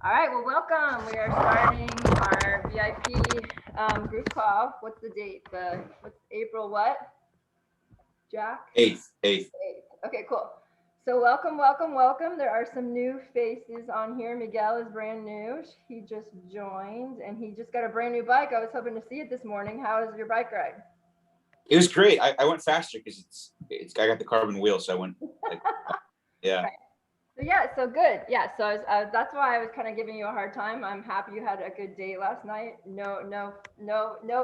All right, well, welcome. We are starting our VIP group call. What's the date? What's April what? Jack? Eighth. 8th. Okay, cool. So welcome, welcome, welcome. There are some new faces on here. Miguel is brand new. He just joined and he just got a brand new bike. I was hoping to see it this morning. How was your bike ride? It was great. I went faster because I got the carbon wheel, so I went like, yeah. Right. So yeah, so good. Yeah, so that's why I was kind of giving you a hard time. I'm happy you had a good date last night. No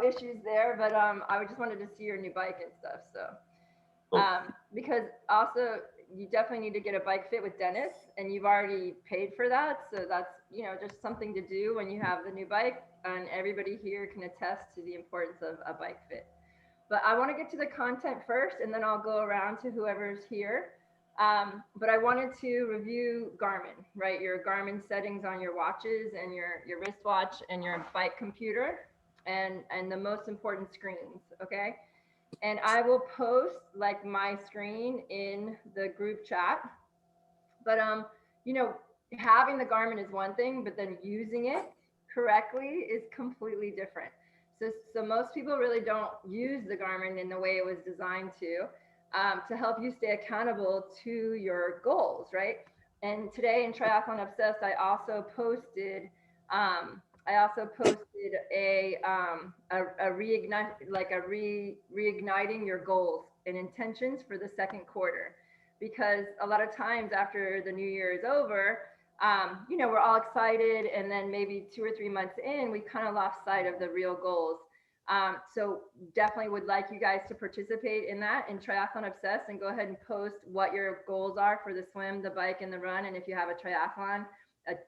issues there. But I just wanted to see your new bike and stuff. So Cool. because also you definitely need to get a bike fit with Dennis, and you've already paid for that. So that's just something to do when you have the new bike, and everybody here can attest to the importance of a bike fit. But I want to get to the content first, and then I'll go around to whoever's here. But I wanted to review Garmin, right? Your Garmin settings on your watches and your wristwatch and your bike computer, and the most important screens. Okay, and I will post like my screen in the group chat. But you know, having the Garmin is one thing, but then using it correctly is completely different. So most people really don't use the Garmin in the way it was designed to help you stay accountable to your goals, right? And today in Triathlon Obsessed, I also posted a reignite like a reigniting your goals and intentions for the second quarter, because a lot of times after the new year is over, we're all excited, and then maybe 2 or 3 months in, we kind of lost sight of the real goals. So definitely would like you guys to participate in that in Triathlon Obsessed, and go ahead and post what your goals are for the swim, the bike, and the run. And if you have a triathlon, a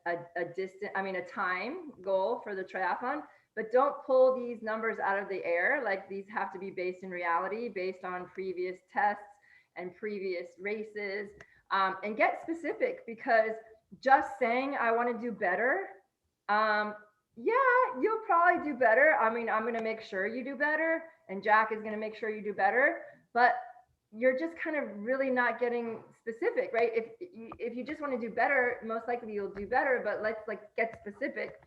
time goal for the triathlon. But don't pull these numbers out of the air. Like, these have to be based in reality, based on previous tests and previous races, and get specific, because just saying I want to do better, um, yeah, you'll probably do better. I mean, I'm going to make sure you do better, and Jack is going to make sure you do better. But you're just kind of really not getting specific, right? If you just want to do better, most likely you'll do better. But let's like get specific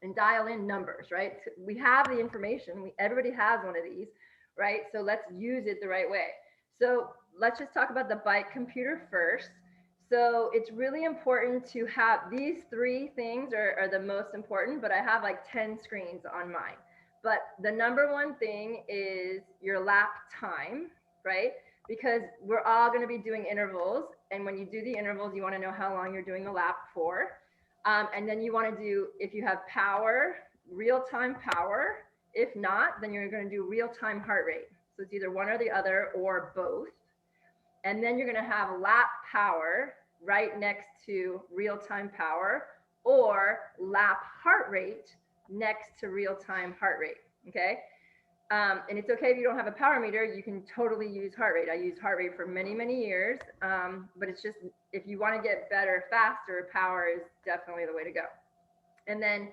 and dial in numbers, right? So we have the information. Everybody has one of these, right? So let's use it the right way. So let's just talk about the bike computer first. So it's really important to have these three things are the most important, but I have like 10 screens on mine. But the number one thing is your lap time, right? Because we're all going to be doing intervals. And when you do the intervals, you want to know how long you're doing the lap for. And then you want to do, if you have power, real time power. If not, then you're going to do real time heart rate. So it's either one or the other or both. And then you're going to have lap power right next to real time power, or lap heart rate next to real time heart rate. Okay. And it's okay if you don't have a power meter, you can totally use heart rate. I used heart rate for many, many years. But it's just, if you want to get better, faster, power is definitely the way to go. And then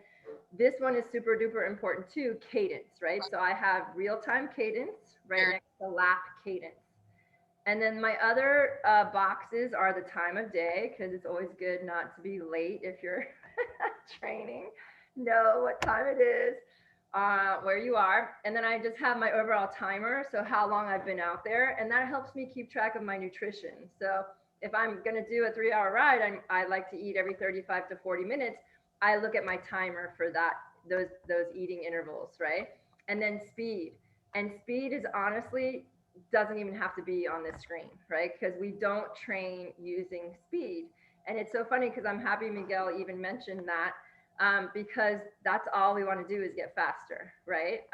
this one is super duper important too, cadence, right? So I have real time cadence right next to lap cadence. And then my other boxes are the time of day, because it's always good not to be late if you're training. Know what time it is, where you are. And then I just have my overall timer, so how long I've been out there. And that helps me keep track of my nutrition. So if I'm going to do a 3-hour ride, I like to eat every 35 to 40 minutes. I look at my timer for those eating intervals, right? And then speed. And speed is honestly doesn't even have to be on this screen, right? Because we don't train using speed. And it's so funny, because I'm happy Miguel even mentioned that, because that's all we want to do is get faster, right?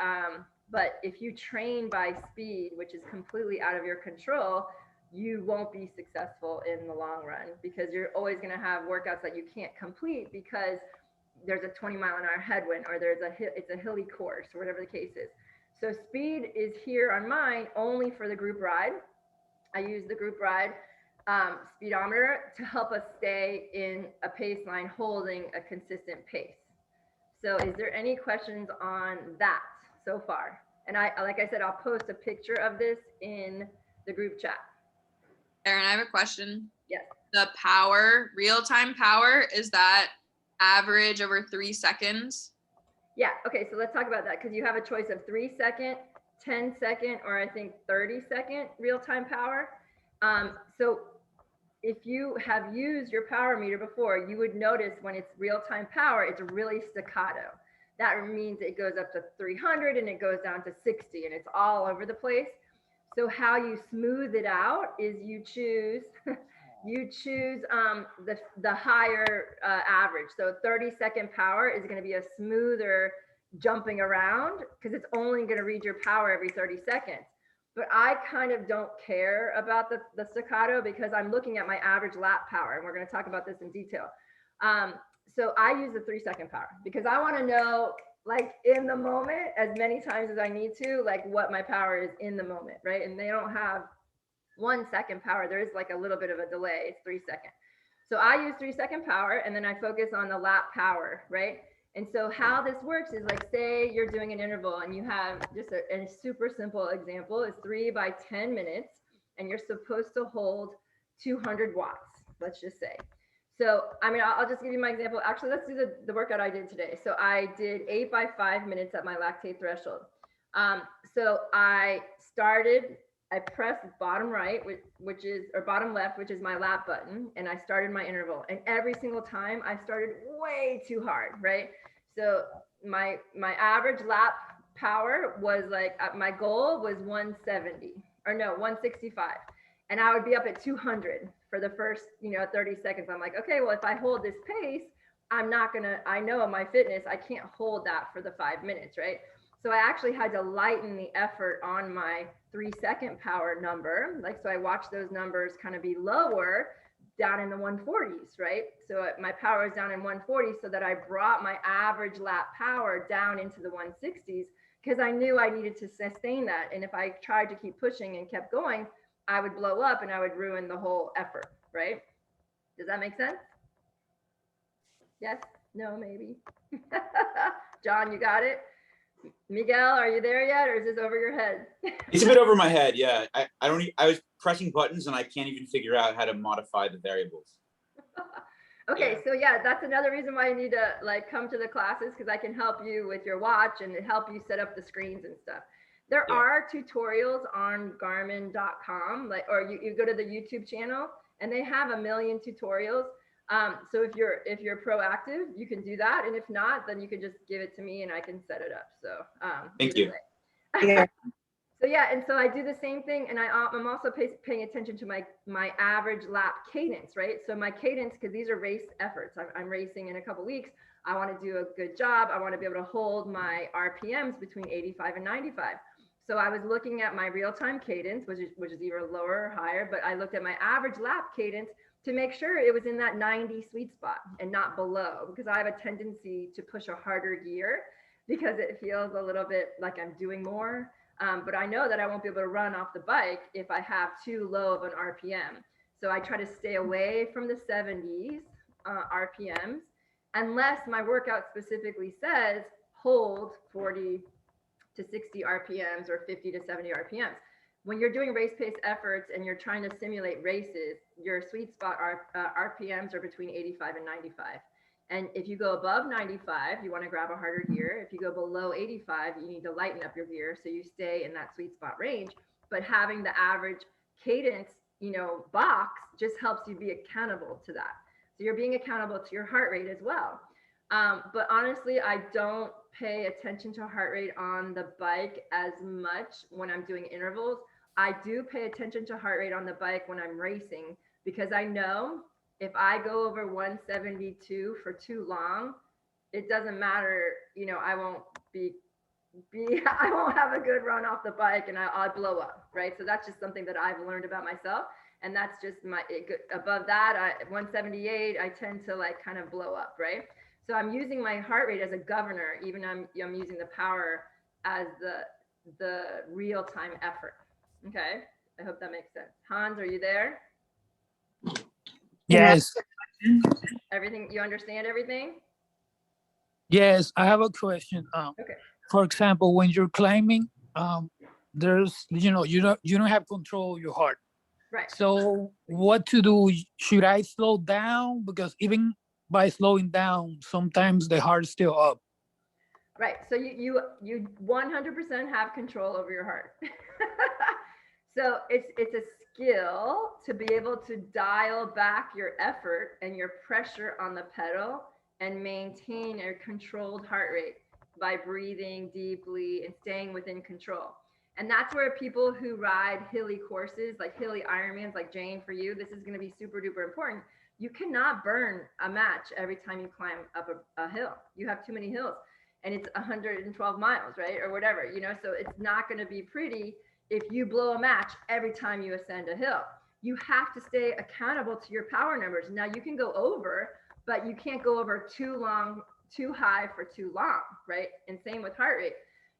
But if you train by speed, which is completely out of your control, you won't be successful in the long run, because you're always going to have workouts that you can't complete because there's a 20-mile-an-hour headwind, or it's a hilly course, or whatever the case is. So speed is here on mine only for the group ride. I use the group ride speedometer to help us stay in a pace line, holding a consistent pace. So is there any questions on that so far? And like I said, I'll post a picture of this in the group chat. Erinne, I have a question. Yes. The power, real-time power, is that average over 3 seconds? Yeah, okay, so let's talk about that, because you have a choice of 3-second, 10-second, or I think 30-second real-time power. So if you have used your power meter before, you would notice when it's real-time power, it's really staccato. That means it goes up to 300 and it goes down to 60 and it's all over the place. So how you smooth it out is you choose the higher average. So 30-second power is going to be a smoother jumping around because it's only going to read your power every 30 seconds. But I kind of don't care about the staccato because I'm looking at my average lap power, and we're going to talk about this in detail. So I use the 3-second power because I want to know, like in the moment, as many times as I need to, like what my power is in the moment, right? And they don't have 1 second power. There is like a little bit of a delay. It's 3 seconds. So I use 3-second power, and then I focus on the lap power, right? And so how this works is, like, say you're doing an interval and you have just a super simple example is 3 by 10 minutes, and you're supposed to hold 200 watts, let's just say. So, I mean, I'll just give you my example. Actually, let's do the workout I did today. So I did 8 by 5 minutes at my lactate threshold. So I pressed bottom right, or bottom left, which is my lap button, and I started my interval. And every single time I started way too hard, right? So my average lap power was like, my goal was 165. And I would be up at 200 for the first, 30 seconds. I'm like, okay, well, if I hold this pace, I know my fitness, I can't hold that for the 5 minutes, right? So I actually had to lighten the effort on my 3-second power number. Like, so I watched those numbers kind of be lower, down in the 140s, right? So my power is down in 140, so that I brought my average lap power down into the 160s because I knew I needed to sustain that. And if I tried to keep pushing and kept going, I would blow up and I would ruin the whole effort, right? Does that make sense? Yes? No, maybe. John, you got it? Miguel, are you there yet, or is this over your head? It's a bit over my head. Yeah, I was pressing buttons and I can't even figure out how to modify the variables. Okay, Yeah. so yeah, that's another reason why you need to like come to the classes, because I can help you with your watch and help you set up the screens and stuff. There are tutorials on Garmin.com, like, or you go to the YouTube channel and they have a million tutorials. So if you're proactive, you can do that, and if not, then you can just give it to me and I can set it up. So Thank you. Yeah. So yeah, and so I do the same thing, and I'm also paying attention to my average lap cadence, right? So my cadence, because these are race efforts. I'm racing in a couple weeks. I want to do a good job. I want to be able to hold my RPMs between 85 and 95. So I was looking at my real-time cadence, which is either lower or higher, but I looked at my average lap cadence to make sure it was in that 90 sweet spot and not below, because I have a tendency to push a harder gear because it feels a little bit like I'm doing more. But I know that I won't be able to run off the bike if I have too low of an RPM. So I try to stay away from the 70s RPMs, unless my workout specifically says hold 40 to 60 RPMs or 50 to 70 RPMs. When you're doing race pace efforts and you're trying to simulate races, your sweet spot RPMs are between 85 and 95. And if you go above 95, you want to grab a harder gear. If you go below 85, you need to lighten up your gear so you stay in that sweet spot range. But having the average cadence, box just helps you be accountable to that. So you're being accountable to your heart rate as well. But honestly, I don't pay attention to heart rate on the bike as much when I'm doing intervals. I do pay attention to heart rate on the bike when I'm racing, because I know if I go over 172 for too long, it doesn't matter, I won't I won't have a good run off the bike and I'll blow up, right? So that's just something that I've learned about myself. And that's just above that, 178, I tend to like kind of blow up, right? So I'm using my heart rate as a governor, even I'm using the power as the real-time effort. Okay, I hope that makes sense. Hans, are you there? Yes. Everything, you understand everything? Yes, I have a question. Okay. For example, when you're climbing, there's, you don't have control of your heart. Right. So what to do? Should I slow down? Because even by slowing down, sometimes the heart's still up. Right. So you 100% have control over your heart. So it's a skill to be able to dial back your effort and your pressure on the pedal and maintain a controlled heart rate by breathing deeply and staying within control. And that's where people who ride hilly courses, like hilly Ironmans, like Jane, for you, this is going to be super duper important. You cannot burn a match every time you climb up a hill. You have too many hills, and it's 112 miles, right? Or whatever, so it's not going to be pretty if you blow a match every time you ascend a hill. You have to stay accountable to your power numbers. Now you can go over, but you can't go over too long, too high for too long, right? And same with heart rate.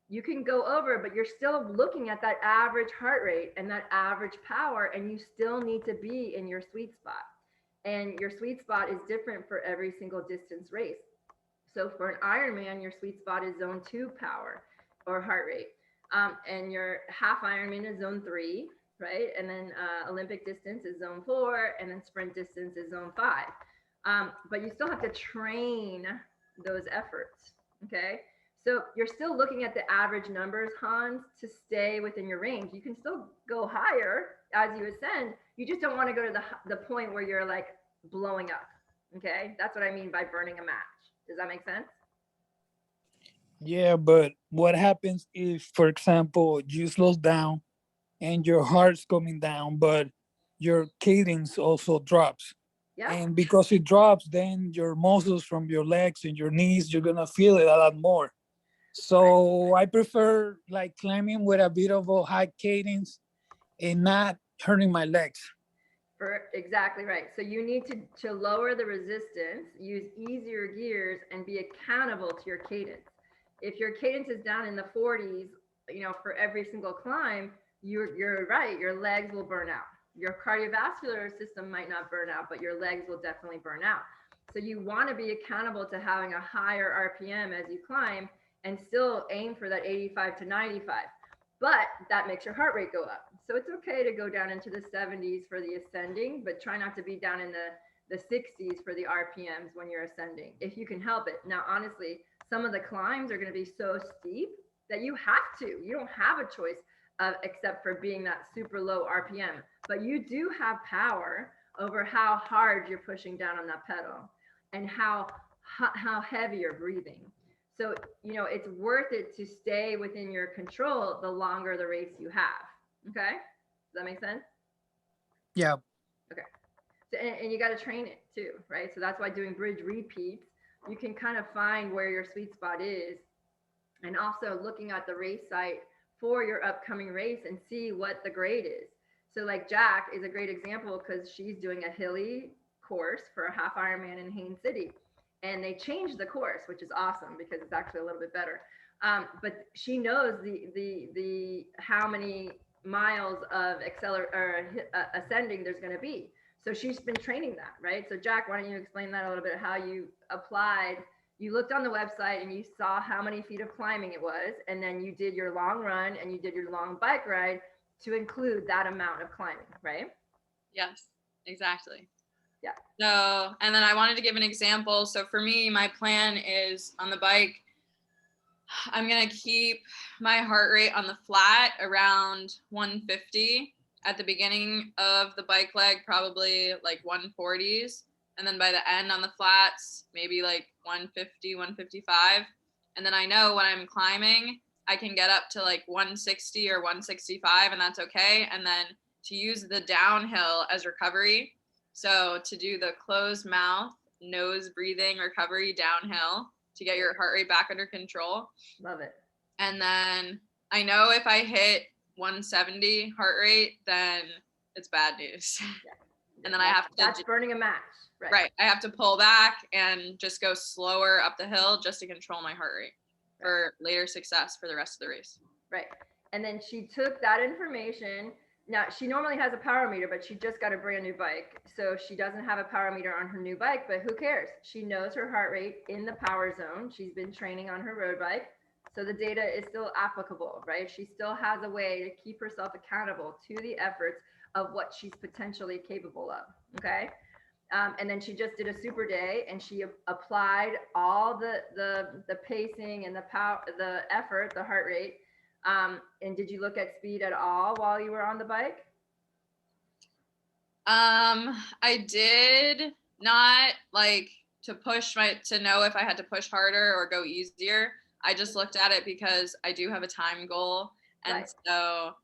You can go over, but you're still looking at that average heart rate and that average power, and you still need to be in your sweet spot. And your sweet spot is different for every single distance race. So for an Ironman, your sweet spot is zone 2 power or heart rate. And your half Ironman is zone 3, right? And then Olympic distance is zone 4, and then sprint distance is zone 5. But you still have to train those efforts, okay? So you're still looking at the average numbers, Hans, to stay within your range. You can still go higher as you ascend. You just don't want to go to the point where you're like blowing up, okay? That's what I mean by burning a match. Does that make sense? Yeah, but what happens if, for example, you slow down and your heart's coming down, but your cadence also drops? Yeah. And because it drops, then your muscles from your legs and your knees, you're gonna feel it a lot more. So I prefer like climbing with a bit of a high cadence and not hurting my legs. Exactly right. So you need to lower the resistance, use easier gears, and be accountable to your cadence. If your cadence is down in the 40s, for every single climb, you're right. Your legs will burn out. Your cardiovascular system might not burn out, but your legs will definitely burn out. So you want to be accountable to having a higher RPM as you climb and still aim for that 85 to 95. But that makes your heart rate go up. So it's okay to go down into the 70s for the ascending, but try not to be down in the 60s for the RPMs when you're ascending, if you can help it. Now, honestly, some of the climbs are going to be so steep that you have to. You don't have a choice except for being that super low RPM. But you do have power over how hard you're pushing down on that pedal and how heavy you're breathing. So, it's worth it to stay within your control the longer the race you have. Okay? Does that make sense? Yeah. Okay. So, and you got to train it too, right? So that's why doing bridge repeats, you can kind of find where your sweet spot is, and also looking at the race site for your upcoming race and see what the grade is. So like Jack is a great example because she's doing a hilly course for a half Ironman in Haines City. And they changed the course, which is awesome because it's actually a little bit better. But she knows the how many miles of ascending there's going to be. So she's been training that, right? So Jack, why don't you explain that a little bit? How you applied? You looked on the website and you saw how many feet of climbing it was, and then you did your long run and you did your long bike ride to include that amount of climbing, right? Yes, exactly. Yeah. So, and then I wanted to give an example. So for me, my plan is on the bike, I'm going to keep my heart rate on the flat around 150 at the beginning of the bike leg, probably like 140s. And then by the end on the flats, maybe like 150, 155. And then I know when I'm climbing, I can get up to like 160 or 165, and that's okay. And then to use the downhill as recovery. So to do the closed mouth, nose breathing recovery downhill to get your heart rate back under control. Love it. And then I know if I hit 170 heart rate, then it's bad news. Yeah. And then I have to. That's burning a match. Right. Right. I have to pull back and just go slower up the hill just to control my heart rate for later success for the rest of the race. Right. And then she took that information. Now, she normally has a power meter, but she just got a brand new bike. So she doesn't have a power meter on her new bike, but who cares? She knows her heart rate in the power zone. She's been training on her road bike. So the data is still applicable, right? She still has a way to keep herself accountable to the efforts of what she's potentially capable of. Okay. And then she just did a super day, and she applied all the pacing and the power, the effort, the heart rate. And did you look at speed at all while you were on the bike? I did not like to know if I had to push harder or go easier. I just looked at it because I do have a time goal. And Right. so,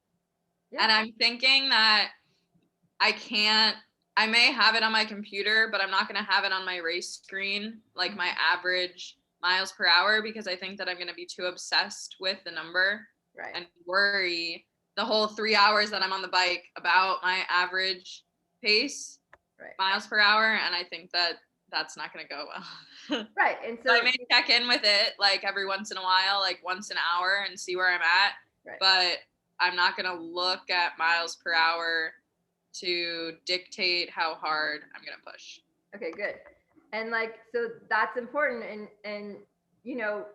Yeah. and I'm thinking that I may have it on my computer, but I'm not going to have it on my race screen, like my average miles per hour, because I think that I'm going to be too obsessed with the number Right. and worry the whole 3 hours that I'm on the bike about my average pace, Right. miles per hour. And I think that that's not going to go well. Right. And So so I may check in with it like every once in a while, like once an hour, and see where I'm at. Right. But I'm not going to look at miles per hour to dictate how hard I'm going to push. Okay, good. And like, so that's important. And, you know,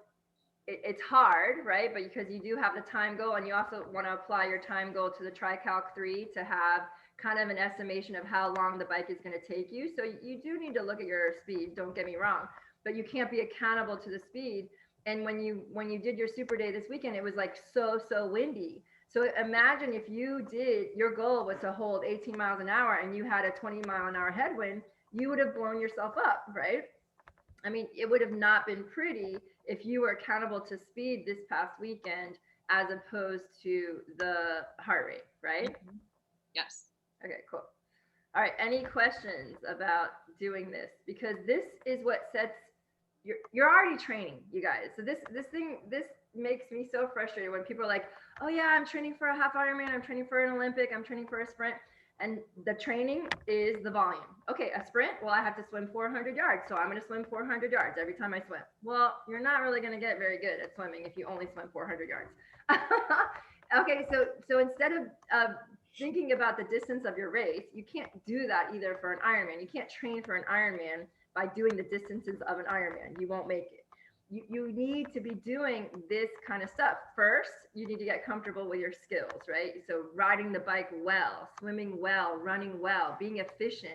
it's hard, right? But because you do have the time goal, and you also want to apply your time goal to the TriCalc 3 to have kind of an estimation of how long the bike is going to take you. So you do need to look at your speed, don't get me wrong, but you can't be accountable to the speed. And when you did your super day this weekend, it was like so windy. So imagine if your goal was to hold 18 miles an hour and you had a 20-mile-an-hour headwind, you would have blown yourself up, right? I mean, it would have not been pretty if you were accountable to speed this past weekend as opposed to the heart rate, right? Mm-hmm. Yes. Okay, cool. All right, any questions about doing this? Because this is what sets, you're already training, you guys. So this makes me so frustrated when people are like, oh yeah, I'm training for a half Ironman, I'm training for an Olympic, I'm training for a sprint. And the training is the volume. Okay, a sprint, well, I have to swim 400 yards. So I'm going to swim 400 yards every time I swim. Well, you're not really going to get very good at swimming if you only swim 400 yards. Okay, so instead of thinking about the distance of your race, you can't do that either for an Ironman. You can't train for an Ironman by doing the distances of an Ironman. You won't make it. You need to be doing this kind of stuff. First, you need to get comfortable with your skills, right? So riding the bike well, swimming well, running well, being efficient,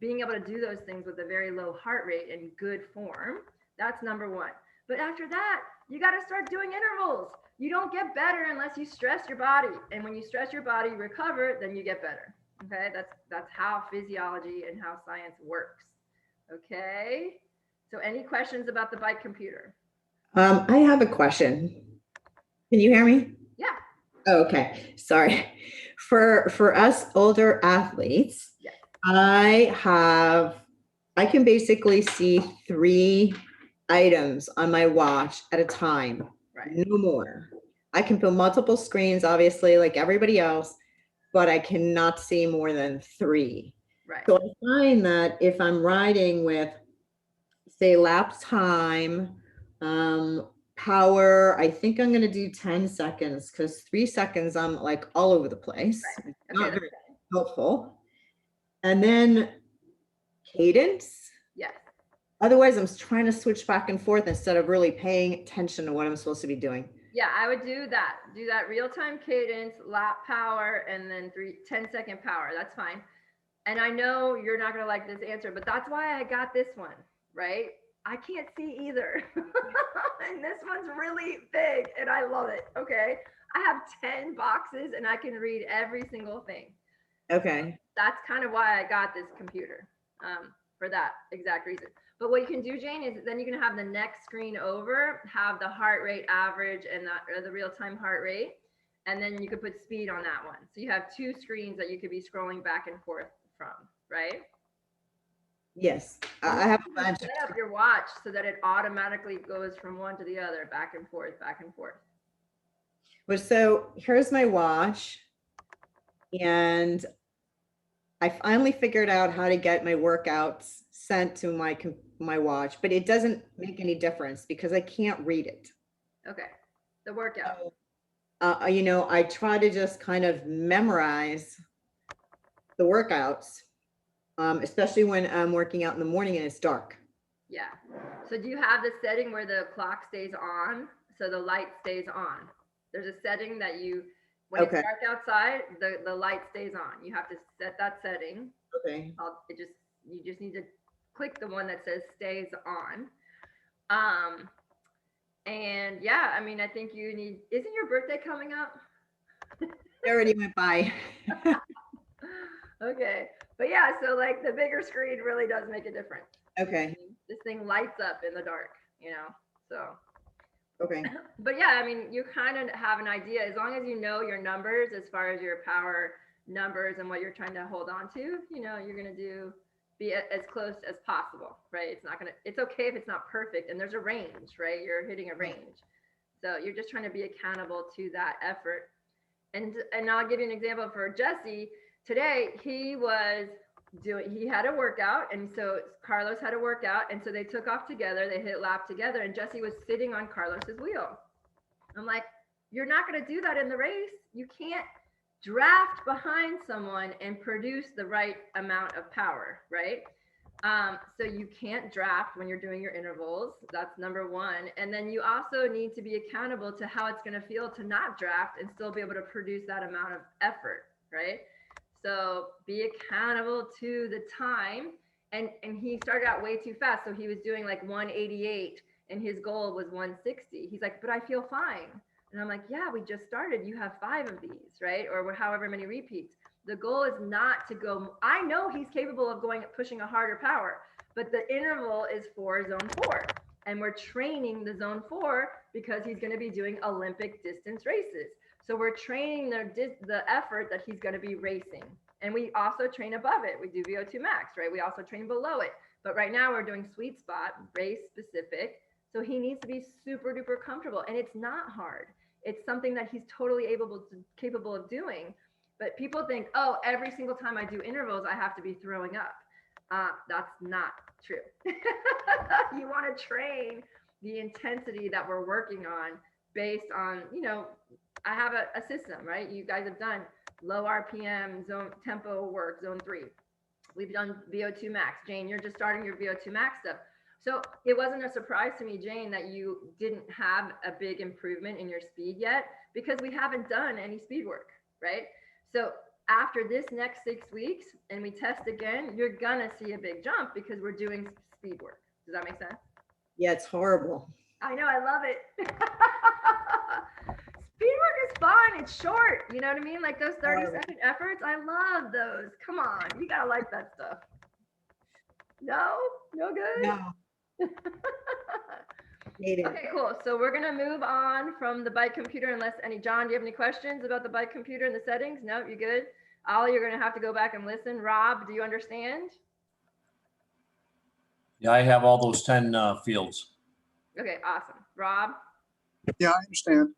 being able to do those things with a very low heart rate and good form. That's number one. But after that, you got to start doing intervals. You don't get better unless you stress your body. And when you stress your body, recover, then you get better. Okay, that's how physiology and how science works. Okay. So any questions about the bike computer? I have a question. Can you hear me? Yeah. Oh, okay. Sorry. For us older athletes, Yeah. I can basically see 3 items on my watch at a time. Right. No more. I can fill multiple screens, obviously, like everybody else, but I cannot see more than 3. Right. So I find that if I'm riding with, say, lap time, power, I think I'm going to do 10 seconds because 3 seconds, I'm like all over the place. Right. Not very helpful. And then cadence. Yes. Otherwise, I'm trying to switch back and forth instead of really paying attention to what I'm supposed to be doing. Yeah, I would do that. Do that real-time cadence, lap power, and then 10-second power. That's fine. And I know you're not going to like this answer, but that's why I got this one, right? I can't see either. And this one's really big and I love it. Okay. I have 10 boxes and I can read every single thing. Okay. That's kind of why I got this computer, for that exact reason. But what you can do, Jane, is then you can have the next screen over, have the heart rate average and the real-time heart rate. And then you could put speed on that one. So you have 2 screens that you could be scrolling back and forth from, right? Yes, I have a bunch. Set up your watch so that it automatically goes from one to the other, back and forth, back and forth. But so here's my watch, and I finally figured out how to get my workouts sent to my watch, but it doesn't make any difference because I can't read it. Okay, the workout. You know, I try to just kind of memorize the workouts, especially when I'm working out in the morning and it's dark. Yeah. So do you have the setting where the clock stays on? So the light stays on. There's a setting that when it's dark outside, the light stays on. You have to set that setting. Okay. It just You just need to click the one that says stays on. And yeah, I mean, I think you need, isn't your birthday coming up? It already went by. Okay. But yeah, so like the bigger screen really does make a difference. Okay, This thing lights up in the dark, you know? So, okay. but yeah, I mean, you kind of have an idea as long as you know your numbers as far as your power numbers and what you're trying to hold on to, you know, you're going to be as close as possible, right? It's not going to, it's okay if it's not perfect. And there's a range, right? You're hitting a range. So you're just trying to be accountable to that effort. And I'll give you an example for Jesse. Today, he had a workout. And so Carlos had a workout. And so they took off together, they hit lap together, and Jesse was sitting on Carlos's wheel. I'm like, you're not going to do that in the race. You can't draft behind someone and produce the right amount of power, right? So you can't draft when you're doing your intervals. That's number one. And then you also need to be accountable to how it's going to feel to not draft and still be able to produce that amount of effort, right? So be accountable to the time. And he started out way too fast. So he was doing like 188 and his goal was 160. He's like, but I feel fine. And I'm like, yeah, we just started. You have 5 of these, right? Or however many repeats. The goal is not to go. I know he's capable of pushing a harder power, but the interval is for zone 4. And we're training the zone 4 because he's going to be doing Olympic distance races. So we're training the effort that he's going to be racing. And we also train above it. We do VO2 max, right? We also train below it. But right now we're doing sweet spot, race specific. So he needs to be super duper comfortable. And it's not hard. It's something that he's totally capable of doing. But people think, oh, every single time I do intervals, I have to be throwing up. That's not true. You want to train the intensity that we're working on based on, you know, I have a system, right? You guys have done low RPM, zone tempo work, zone 3. We've done VO2 max. Jane, you're just starting your VO2 max stuff. So it wasn't a surprise to me, Jane, that you didn't have a big improvement in your speed yet because we haven't done any speed work, right? So after this next 6 weeks and we test again, you're gonna see a big jump because we're doing speed work. Does that make sense? Yeah, it's horrible. I know, I love it. Speed work is fun. It's short. You know what I mean? Like those 30-second efforts. I love those. Come on. You gotta like that stuff. No? No good? No. Okay, cool. So we're gonna move on from the bike computer unless John, do you have any questions about the bike computer and the settings? No, you good? Ollie, you're gonna have to go back and listen. Rob, do you understand? Yeah, I have all those 10 fields. Okay, awesome. Rob? Yeah, I understand.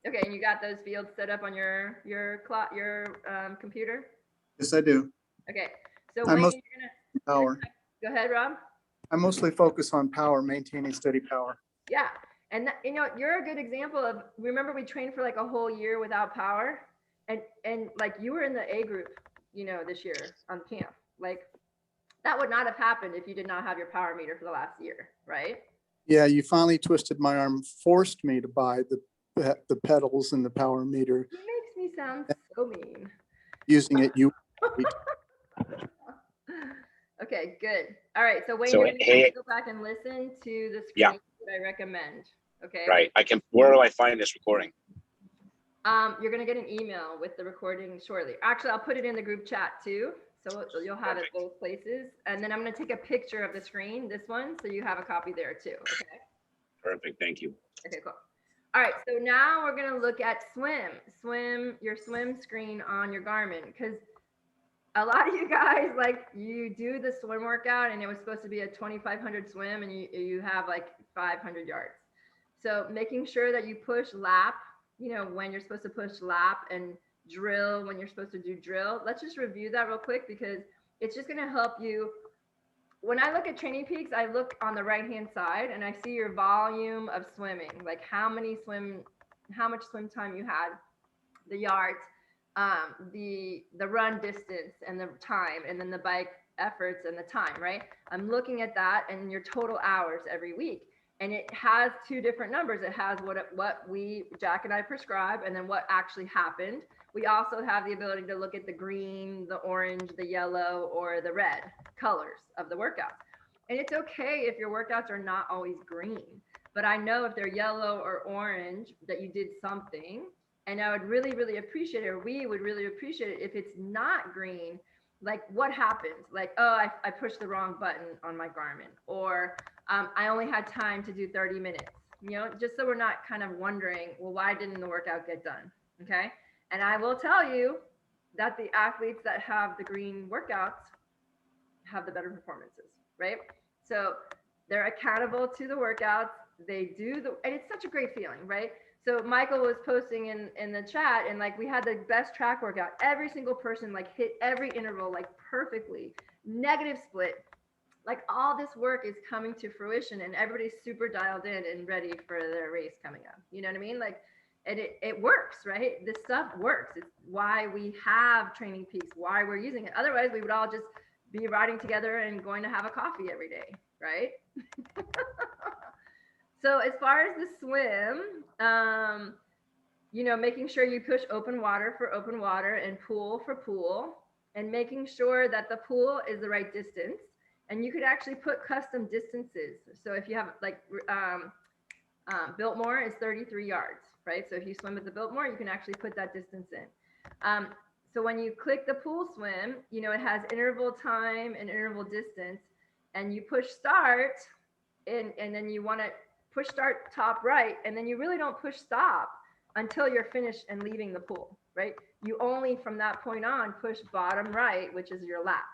Okay, and you got those fields set up on your computer? Yes, I do. Okay, so I when must you're gonna power. go ahead, Rob. I mostly focus on power, maintaining steady power. Yeah, and you know, you're a good example of. Remember, we trained for like a whole year without power, and like you were in the A group, you know, this year on camp. Like that would not have happened if you did not have your power meter for the last year, right? Yeah, you finally twisted my arm, forced me to buy the pedals and the power meter. He makes me sound so mean. Using it, you. Okay, good. All right, so Wayne, So, you're gonna hey- have to go back and listen to the screen Yeah. that I recommend. Okay. Right. Where do I find this recording? You're gonna get an email with the recording shortly. Actually, I'll put it in the group chat too, so you'll have it Perfect. both places. And then I'm gonna take a picture of the screen, this one, so you have a copy there too. Okay. Perfect. Thank you. Okay, cool. All right, so now we're gonna look at your swim screen on your Garmin, because a lot of you guys, like, you do the swim workout and it was supposed to be a 2,500 swim and you have like 500 yards. So making sure that you push lap, you know, when you're supposed to push lap, and drill when you're supposed to do drill. Let's just review that real quick because it's just gonna help you. When I look at Training Peaks, I look on the right-hand side and I see your volume of swimming, like how much swim time you had, the yards, the run distance and the time, and then the bike efforts and the time, right? I'm looking at that and your total hours every week. And it has two different numbers. It has what Jack and I prescribe, and then what actually happened. We also have the ability to look at the green, the orange, the yellow, or the red colors of the workouts. And it's okay if your workouts are not always green, but I know if they're yellow or orange that you did something. And I would really, really appreciate it, or we would really appreciate it if it's not green. Like, what happened? Like, oh, I pushed the wrong button on my Garmin, or I only had time to do 30 minutes, just so we're not kind of wondering, well, why didn't the workout get done? Okay. And I will tell you that the athletes that have the green workouts have the better performances, right? So they're accountable to the workouts. They do and it's such a great feeling, right? So Michael was posting in the chat, and like we had the best track workout. Every single person like hit every interval like perfectly, negative split. Like all this work is coming to fruition, and everybody's super dialed in and ready for their race coming up. You know what I mean? Like, and it works, right? This stuff works. It's why we have Training Peaks, why we're using it. Otherwise, we would all just be riding together and going to have a coffee every day, right? So as far as the swim, making sure you push open water for open water and pool for pool, and making sure that the pool is the right distance. And you could actually put custom distances. So if you have like Biltmore is 33 yards, right? So if you swim at the Biltmore, you can actually put that distance in. So when you click the pool swim, it has interval time and interval distance, and you push start, and then you want to push start top right, and then you really don't push stop until you're finished and leaving the pool, right? You only from that point on push bottom right, which is your lap.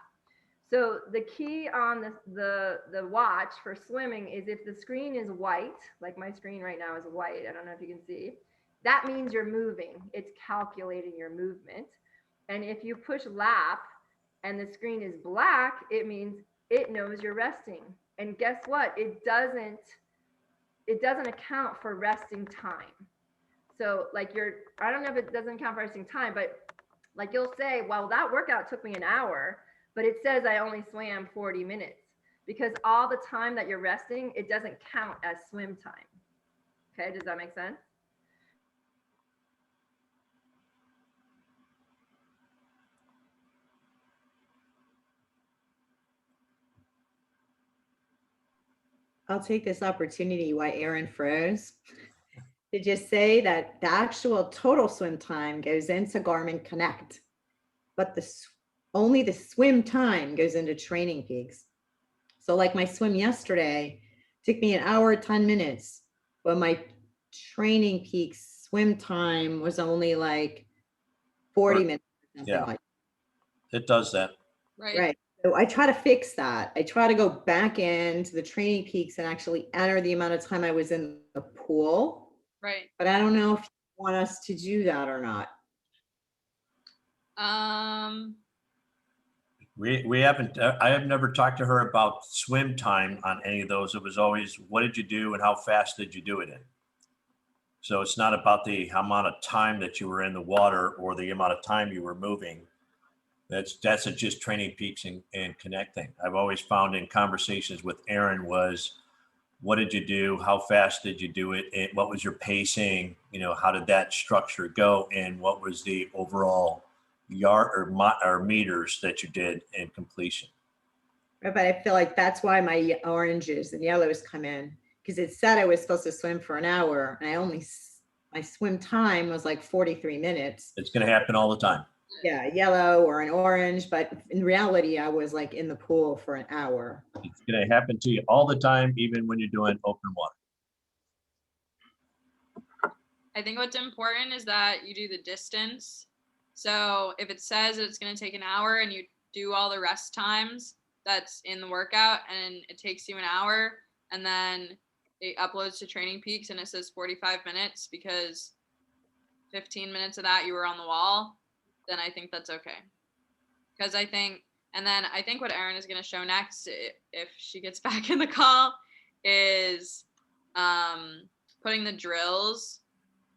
So the key on the watch for swimming is if the screen is white, like my screen right now is white, I don't know if you can see, that means you're moving. It's calculating your movement. And if you push lap and the screen is black, it means it knows you're resting. And guess what? It doesn't account for resting time. So like I don't know if it doesn't count for resting time, but like you'll say, well, that workout took me an hour, but it says I only swam 40 minutes, because all the time that you're resting, it doesn't count as swim time. Okay, does that make sense? I'll take this opportunity while Erinne froze to just say that the actual total swim time goes into Garmin Connect, but only the swim time goes into Training Peaks. So like my swim yesterday took me an hour, 10 minutes, but my Training Peaks swim time was only like 40 minutes. Yeah. Like. It does that. Right. So I try to fix that. I try to go back into the Training Peaks and actually enter the amount of time I was in the pool. Right. But I don't know if you want us to do that or not. We haven't, I have never talked to her about swim time on any of those. It was always, what did you do and how fast did you do it in? So it's not about the amount of time that you were in the water or the amount of time you were moving. That's just Training Peaks and connecting. I've always found in conversations with Erinne was, what did you do? How fast did you do it? And what was your pacing? How did that structure go? And what was the overall yard or meters that you did in completion? But I feel like that's why my oranges and yellows come in, because it said I was supposed to swim for an hour, and my swim time was like 43 minutes. It's going to happen all the time. Yeah, yellow or an orange, but in reality, I was like in the pool for an hour. It's going to happen to you all the time, even when you're doing open water. I think what's important is that you do the distance. So if it says it's going to take an hour and you do all the rest times that's in the workout and it takes you an hour, and then it uploads to Training Peaks and it says 45 minutes because 15 minutes of that you were on the wall, then I think that's okay. Because I think what Erinne is going to show next, if she gets back in the call, is putting the drills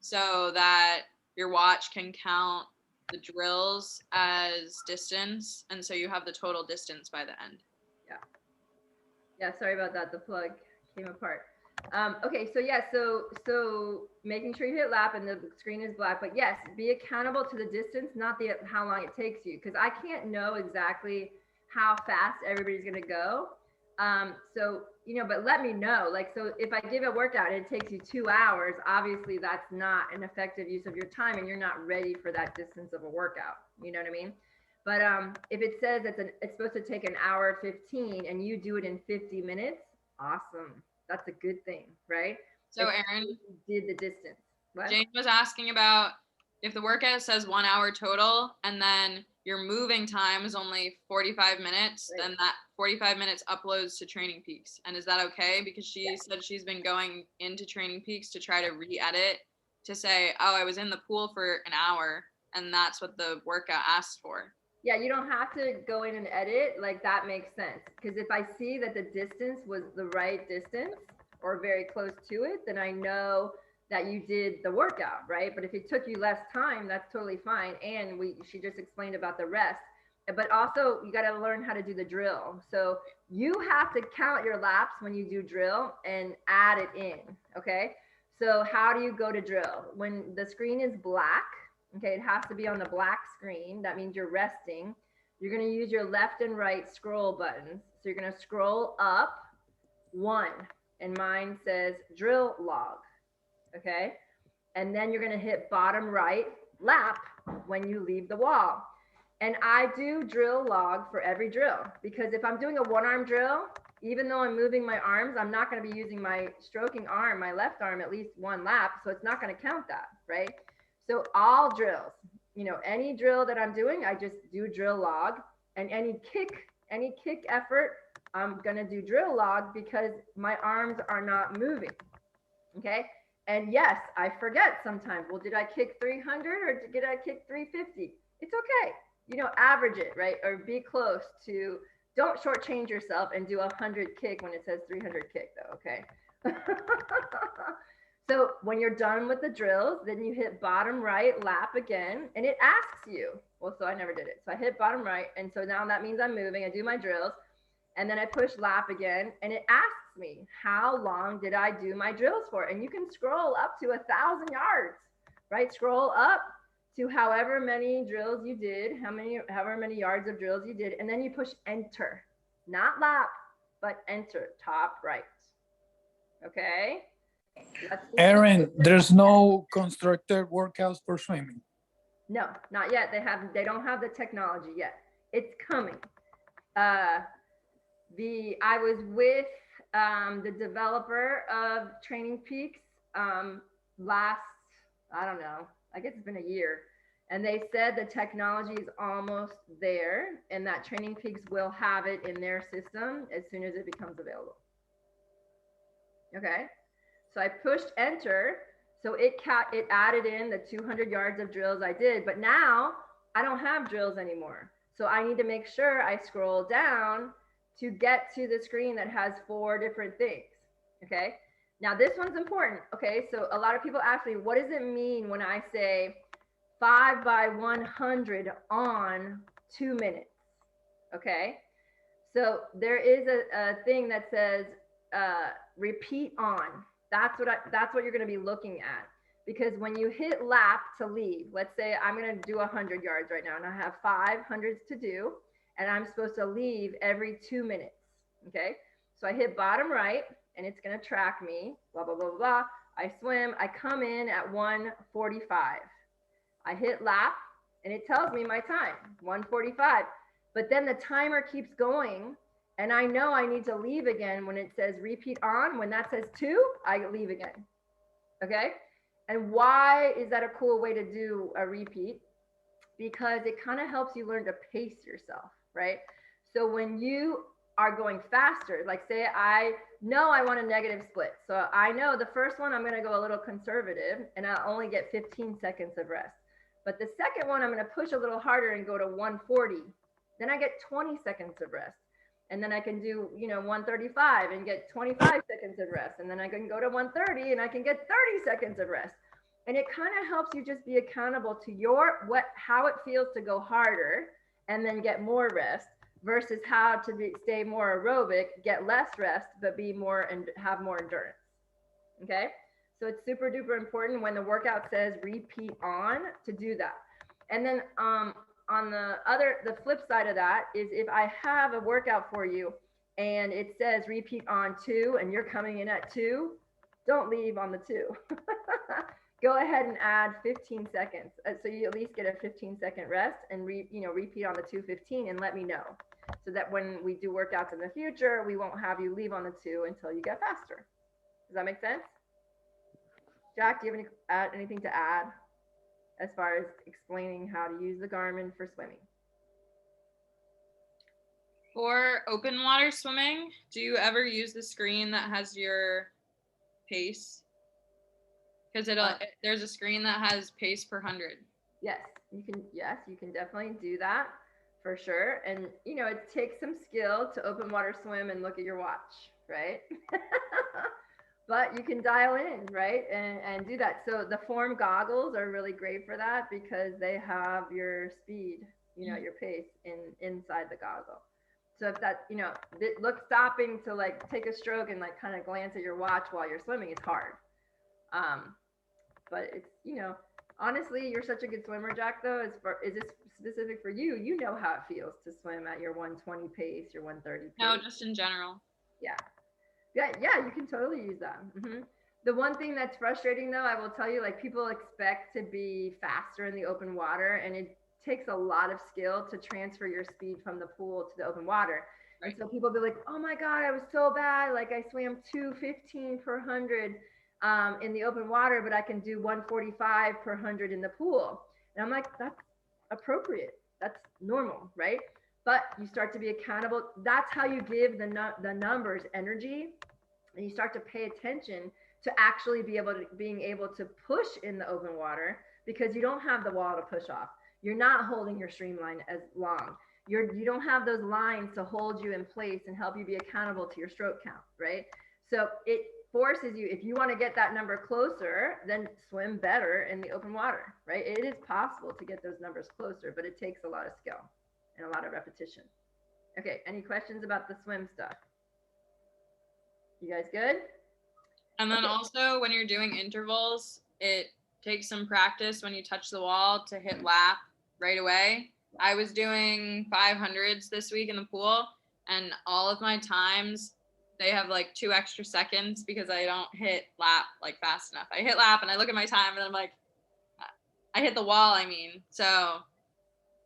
so that your watch can count the drills as distance, and so you have the total distance by the end. Yeah, sorry about that. The plug came apart. Okay, so yeah, so making sure you hit lap and the screen is black, but yes, be accountable to the distance, not the how long it takes you, because I can't know exactly how fast everybody's gonna go. So but let me know. Like, so if I give a workout and it takes you 2 hours, obviously that's not an effective use of your time, and you're not ready for that distance of a workout. You know what I mean? But if it says it's supposed to take an hour 15 and you do it in 50 minutes, awesome. That's a good thing, right? So If Aaron, you did the distance. What? Jane was asking about if the workout says 1 hour total and then your moving time is only 45 minutes, Right. then that 45 minutes uploads to Training Peaks. And is that okay? Because she said she's been going into Training Peaks to try to re-edit to say, oh, I was in the pool for an hour, and that's what the workout asked for. Yeah, you don't have to go in and edit. Like, that makes sense. Because if I see that the distance was the right distance or very close to it, then I know that you did the workout, right? But if it took you less time, that's totally fine. And she just explained about the rest. But also, you got to learn how to do the drill. So you have to count your laps when you do drill and add it in, okay? So how do you go to drill? When the screen is black, okay, it has to be on the black screen. That means you're resting. You're going to use your left and right scroll buttons. So you're going to scroll up 1, and mine says drill log, okay? And then you're going to hit bottom right lap when you leave the wall. And I do drill log for every drill, because if I'm doing a 1-arm drill, even though I'm moving my arms, I'm not going to be using my stroking arm, my left arm, at least 1 lap. So it's not going to count that, right? So all drills, any drill that I'm doing, I just do drill log. And any kick effort, I'm going to do drill log because my arms are not moving. Okay. And yes, I forget sometimes. Well, did I kick 300 or did I kick 350? It's okay. Average it, right? Or be close to, don't shortchange yourself and do 100 kick when it says 300 kick though. Okay. So when you're done with the drills, then you hit bottom right lap again, and it asks you, well, so I never did it. So I hit bottom right. And so now that means I'm moving. I do my drills, and then I push lap again, and it asks me, how long did I do my drills for? And you can scroll up to 1,000 yards, right? Scroll up to however many drills you did, however many yards of drills you did, and then you push enter, not lap, but enter, top right. Okay. Aaron, there's no constructed workouts for swimming. No, not yet. They don't have the technology yet. It's coming. I was with the developer of Training Peaks last, I don't know, I guess it's been a year. And they said the technology is almost there and that Training Peaks will have it in their system as soon as it becomes available. Okay. So I pushed enter. So it added in the 200 yards of drills I did, but now I don't have drills anymore. So I need to make sure I scroll down to get to the screen that has 4 different things. Okay. Now this one's important. Okay. So a lot of people ask me, what does it mean when I say 5 by 100 on 2 minutes? Okay. So there is a thing that says repeat on. That's what you're going to be looking at, because when you hit lap to leave, let's say I'm going to do 100 yards right now and I have 500s to do, and I'm supposed to leave every 2 minutes. Okay. So I hit bottom right and it's going to track me, blah, blah, blah, blah, blah. I swim, I come in at 1:45. I hit lap and it tells me my time, 1:45. But then the timer keeps going. And I know I need to leave again when it says repeat on. When that says 2, I leave again. Okay. And why is that a cool way to do a repeat? Because it kind of helps you learn to pace yourself, right? So when you are going faster, like say I know I want a negative split. So I know the first one, I'm going to go a little conservative and I'll only get 15 seconds of rest. But the second one, I'm going to push a little harder and go to 140. Then I get 20 seconds of rest. And then I can do, 135 and get 25 seconds of rest. And then I can go to 130 and I can get 30 seconds of rest. And it kind of helps you just be accountable to how it feels to go harder and then get more rest versus how to stay more aerobic, get less rest, but be more and have more endurance. Okay. So it's super duper important when the workout says repeat on to do that. And then on the flip side of that is if I have a workout for you and it says repeat on 2 and you're coming in at 2, don't leave on the 2. Go ahead and add 15 seconds. So you at least get a 15-second rest and repeat on the 2:15 and let me know. So that when we do workouts in the future, we won't have you leave on the 2 until you get faster. Does that make sense? Jack, do you have anything to add as far as explaining how to use the Garmin for swimming? For open water swimming, do you ever use the screen that has your pace? Because there's a screen that has pace per 100. Yes, you can definitely do that for sure. And it takes some skill to open water swim and look at your watch, right? But you can dial in, right? And do that. So the Form goggles are really great for that because they have your speed, your pace inside the goggle. So if that, stopping to like take a stroke and like kind of glance at your watch while you're swimming is hard. But it's, honestly, you're such a good swimmer, Jack, though. Is this specific for you? You know how it feels to swim at your 120 pace, your 130 pace. No, just in general. Yeah, you can totally use that. The one thing that's frustrating, though, I will tell you, like people expect to be faster in the open water, and it takes a lot of skill to transfer your speed from the pool to the open water. Right. And so people be like, oh my God, I was so bad. Like I swam 2:15 per 100 in the open water, but I can do 1:45 per 100 in the pool. And I'm like, that's appropriate. That's normal, right? But you start to be accountable. That's how you give the numbers energy, and you start to pay attention to actually being able to push in the open water because you don't have the wall to push off. You're not holding your streamline as long. You don't have those lines to hold you in place and help you be accountable to your stroke count, right? So it forces you, if you want to get that number closer, then swim better in the open water, right? It is possible to get those numbers closer, but it takes a lot of skill and a lot of repetition. Okay, any questions about the swim stuff? You guys good? And then also when you're doing intervals, it takes some practice when you touch the wall to hit lap right away. I was doing 500s this week in the pool, and all of my times, they have like 2 extra seconds because I don't hit lap like fast enough. I hit lap and I look at my time and I'm like, I hit the wall, so.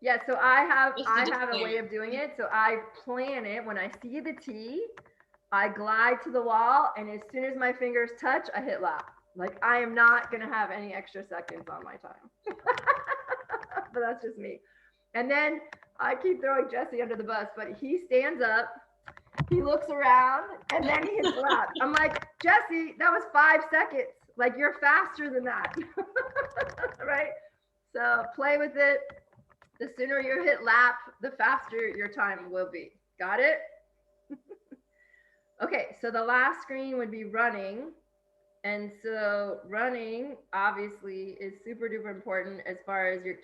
Yeah, so I have a way of doing it. So I plan it when I see the tee, I glide to the wall, and as soon as my fingers touch, I hit lap. Like I am not gonna have any extra seconds on my time. But that's just me. And then I keep throwing Jesse under the bus, but he stands up, he looks around, and then he hits lap. I'm like, Jesse, that was 5 seconds. Like you're faster than that. Right? So play with it. The sooner you hit lap, the faster your time will be. Got it? Okay, so the last screen would be running. And so running obviously is super duper important as far as you're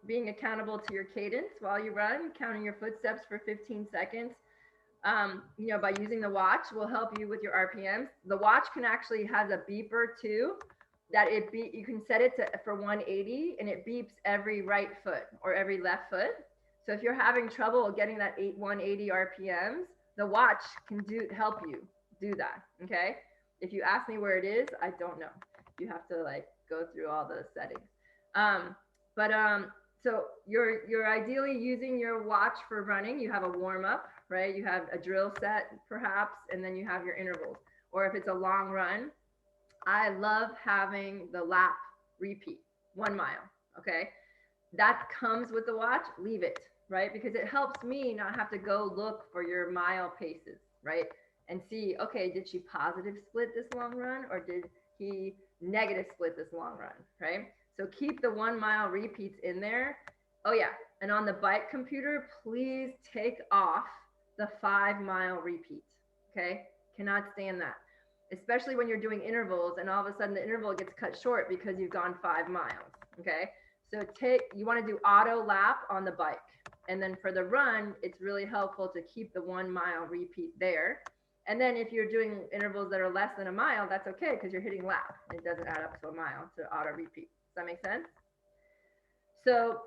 being accountable to your cadence while you run, counting your footsteps for 15 seconds. By using the watch will help you with your RPMs. The watch can actually has a beeper too, that you can set it for 180 and it beeps every right foot or every left foot. So if you're having trouble getting that 180 RPMs, the watch can help you do that. Okay. If you ask me where it is, I don't know. You have to like go through all the settings. So you're ideally using your watch for running. You have a warm up, right? You have a drill set perhaps, and then you have your intervals. Or if it's a long run, I love having the lap repeat, 1 mile. Okay. That comes with the watch, leave it, right? Because it helps me not have to go look for your mile paces, right? And see, okay, did she positive split this long run or did he negative split this long run, right? So keep the 1 mile repeats in there. Oh yeah, and on the bike computer, please take off the 5 mile repeats, okay? Cannot stand that, especially when you're doing intervals and all of a sudden the interval gets cut short because you've gone 5 miles, okay? So you wanna do auto lap on the bike. And then for the run, it's really helpful to keep the 1 mile repeat there. And then if you're doing intervals that are less than a mile, that's okay because you're hitting lap. It doesn't add up to a mile to auto repeat. Does that make sense? So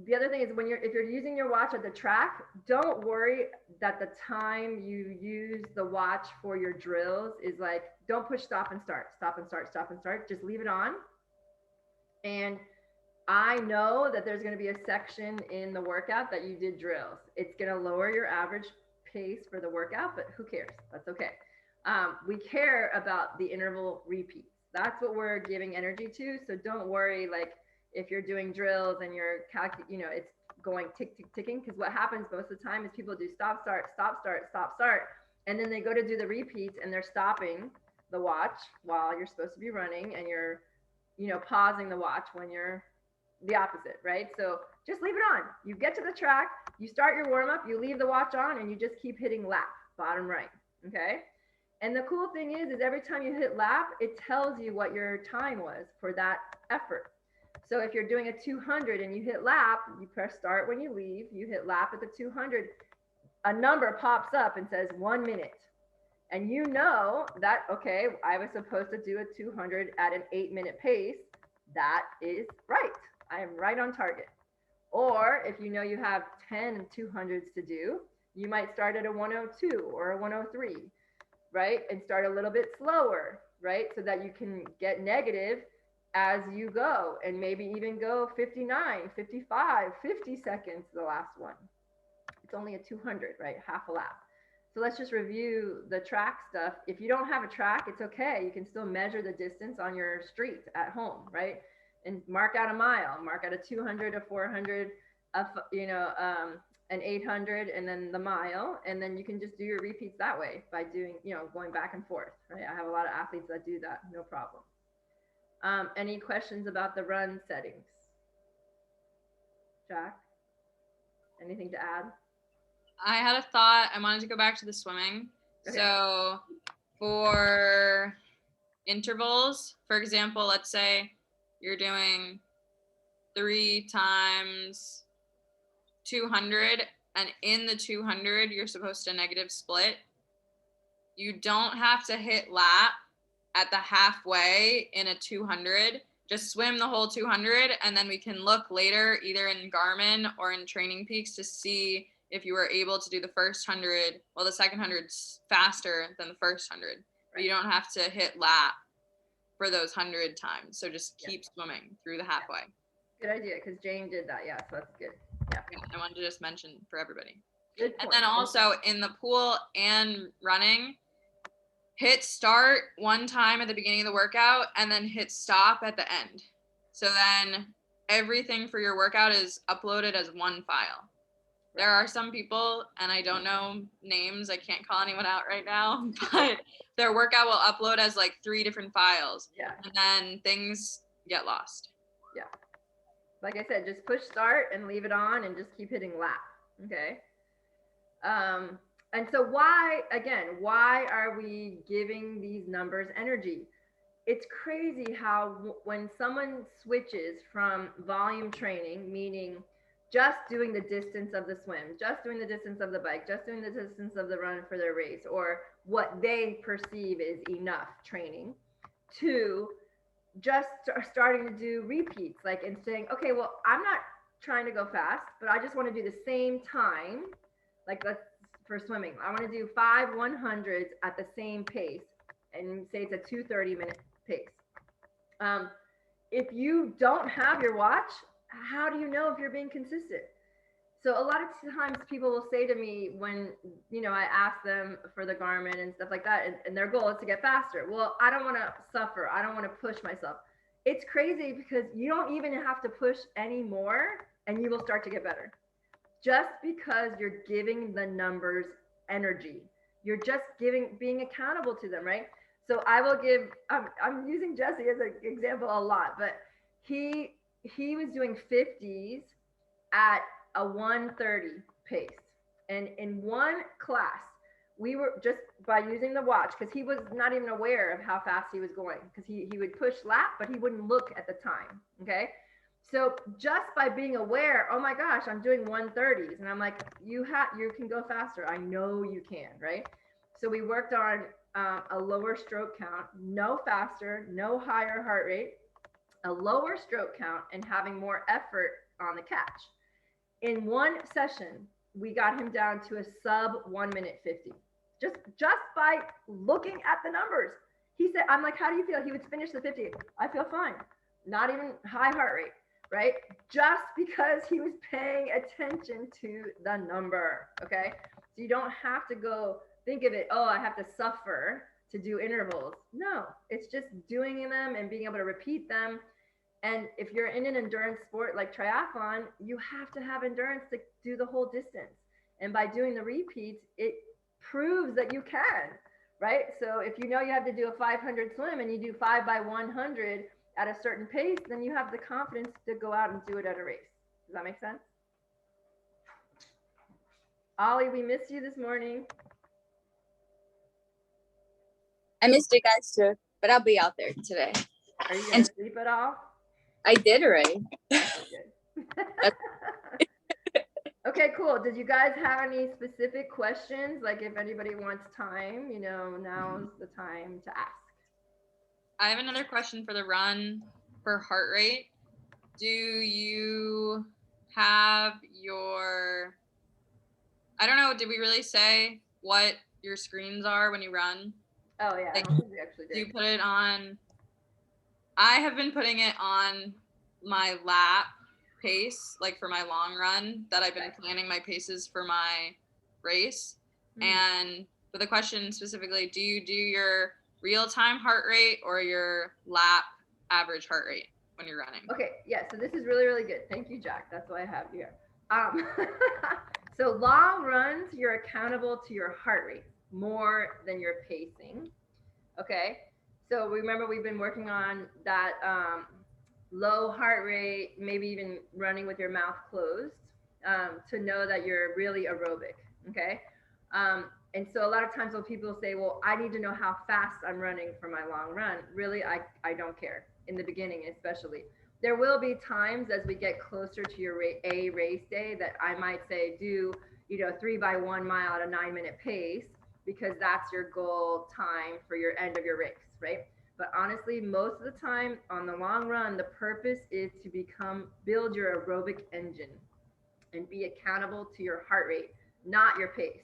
the other thing is if you're using your watch at the track, don't worry that the time you use the watch for your drills is like, don't push stop and start, stop and start, stop and start. Just leave it on. And I know that there's going to be a section in the workout that you did drills. It's going to lower your average pace for the workout, but who cares? That's okay. We care about the interval repeats. That's what we're giving energy to. So don't worry, like if you're doing drills and you're it's going tick, tick, ticking, because what happens most of the time is people do stop, start, stop, start, stop, start. And then they go to do the repeats and they're stopping the watch while you're supposed to be running, and you're, pausing the watch when you're the opposite, right? So just leave it on. You get to the track, you start your warm up, you leave the watch on, and you just keep hitting lap, bottom right, okay? And the cool thing is every time you hit lap, it tells you what your time was for that effort. So if you're doing a 200 and you hit lap, you press start when you leave, you hit lap at the 200, a number pops up and says 1 minute. And you know that, okay, I was supposed to do a 200 at an 8-minute pace. That is right. I am right on target. Or if you know you have 10 200s to do, you might start at a 102 or a 103, right? And start a little bit slower, right? So that you can get negative as you go, and maybe even go 59, 55, 50 seconds the last one. It's only a 200, right? Half a lap. So let's just review the track stuff. If you don't have a track, it's okay. You can still measure the distance on your street at home, right? And mark out a mile, mark out a 200, a 400, an 800, and then the mile. And then you can just do your repeats that way by doing, going back and forth, right? I have a lot of athletes that do that, no problem. Any questions about the run settings? Jack, anything to add? I had a thought. I wanted to go back to the swimming. Okay. So for intervals, for example, let's say you're doing 3 times 200, and in the 200, you're supposed to negative split. You don't have to hit lap at the halfway in a 200. Just swim the whole 200, and then we can look later, either in Garmin or in Training Peaks, to see if you were able to do the first 100. Well, the second 100's faster than the first 100, right. But you don't have to hit lap for those 100 times. So just keep swimming through the halfway. Good idea, because Jane did that. Yeah, so that's good. Yeah. I wanted to just mention for everybody. Good and point. Then also in the pool and running, hit start one time at the beginning of the workout and then hit stop at the end. So then everything for your workout is uploaded as one file. There are some people, and I don't know names, I can't call anyone out right now, but their workout will upload as like 3 different files. Yeah. And then things get lost. Yeah. Like I said, just push start and leave it on and just keep hitting lap. Okay. And so why are we giving these numbers energy? It's crazy how when someone switches from volume training, meaning just doing the distance of the swim, just doing the distance of the bike, just doing the distance of the run for their race, or what they perceive is enough training, to just starting to do repeats, like, and saying, okay, well, I'm not trying to go fast, but I just want to do the same time, like let's for swimming. I want to do 5 100s at the same pace, and say it's a 2:30-minute pace. If you don't have your watch, how do you know if you're being consistent? So a lot of times people will say to me when, I ask them for the Garmin and stuff like that, and their goal is to get faster. Well, I don't want to suffer. I don't want to push myself. It's crazy because you don't even have to push anymore and you will start to get better. Just because you're giving the numbers energy, you're just being accountable to them, right? So I will give, I'm using Jesse as an example a lot, but he was doing 50s at a 1:30 pace. And in one class, we were just by using the watch, because he was not even aware of how fast he was going, because he would push lap, but he wouldn't look at the time. Okay. So just by being aware, oh my gosh, I'm doing 1:30s. And I'm like, you can go faster. I know you can, right? So we worked on a lower stroke count, no faster, no higher heart rate, a lower stroke count, and having more effort on the catch. In one session, we got him down to a sub 1:50. Just by looking at the numbers. He said, I'm like, how do you feel? He would finish the 50. I feel fine. Not even high heart rate, right? Just because he was paying attention to the number, okay? So you don't have to go think of it, oh, I have to suffer to do intervals. No, it's just doing them and being able to repeat them. And if you're in an endurance sport like triathlon, you have to have endurance to do the whole distance. And by doing the repeats, it proves that you can, right? So if you know you have to do a 500 swim and you do 5 by 100 at a certain pace, then you have the confidence to go out and do it at a race. Does that make sense? Ollie, we missed you this morning. I missed you guys too, but I'll be out there today. Are you going to sleep at all? I did already. Okay, cool. Did you guys have any specific questions? Like if anybody wants time, you know, now's the time to ask. I have another question for the run for heart rate. Do you have your, I don't know, did we really say what your screens are when you run? Oh yeah, Like, I don't think we actually did. Do you put it on? I have been putting it on my lap pace, like for my long run, that I've been planning my paces for my race. And for the question specifically, do you do your real-time heart rate or your lap average heart rate when you're running? Okay, yeah, so this is really, really good. Thank you, Jack. That's why I have you here. So long runs, you're accountable to your heart rate more than your pacing. Okay, so remember we've been working on that low heart rate, maybe even running with your mouth closed, to know that you're really aerobic. Okay. And so a lot of times when people say, well, I need to know how fast I'm running for my long run, really, I don't care in the beginning, especially. There will be times as we get closer to your race day that I might say, do, 3 by 1 mile at a 9-minute pace, because that's your goal time for your end of your race, right? But honestly, most of the time on the long run, the purpose is to build your aerobic engine and be accountable to your heart rate, not your pace.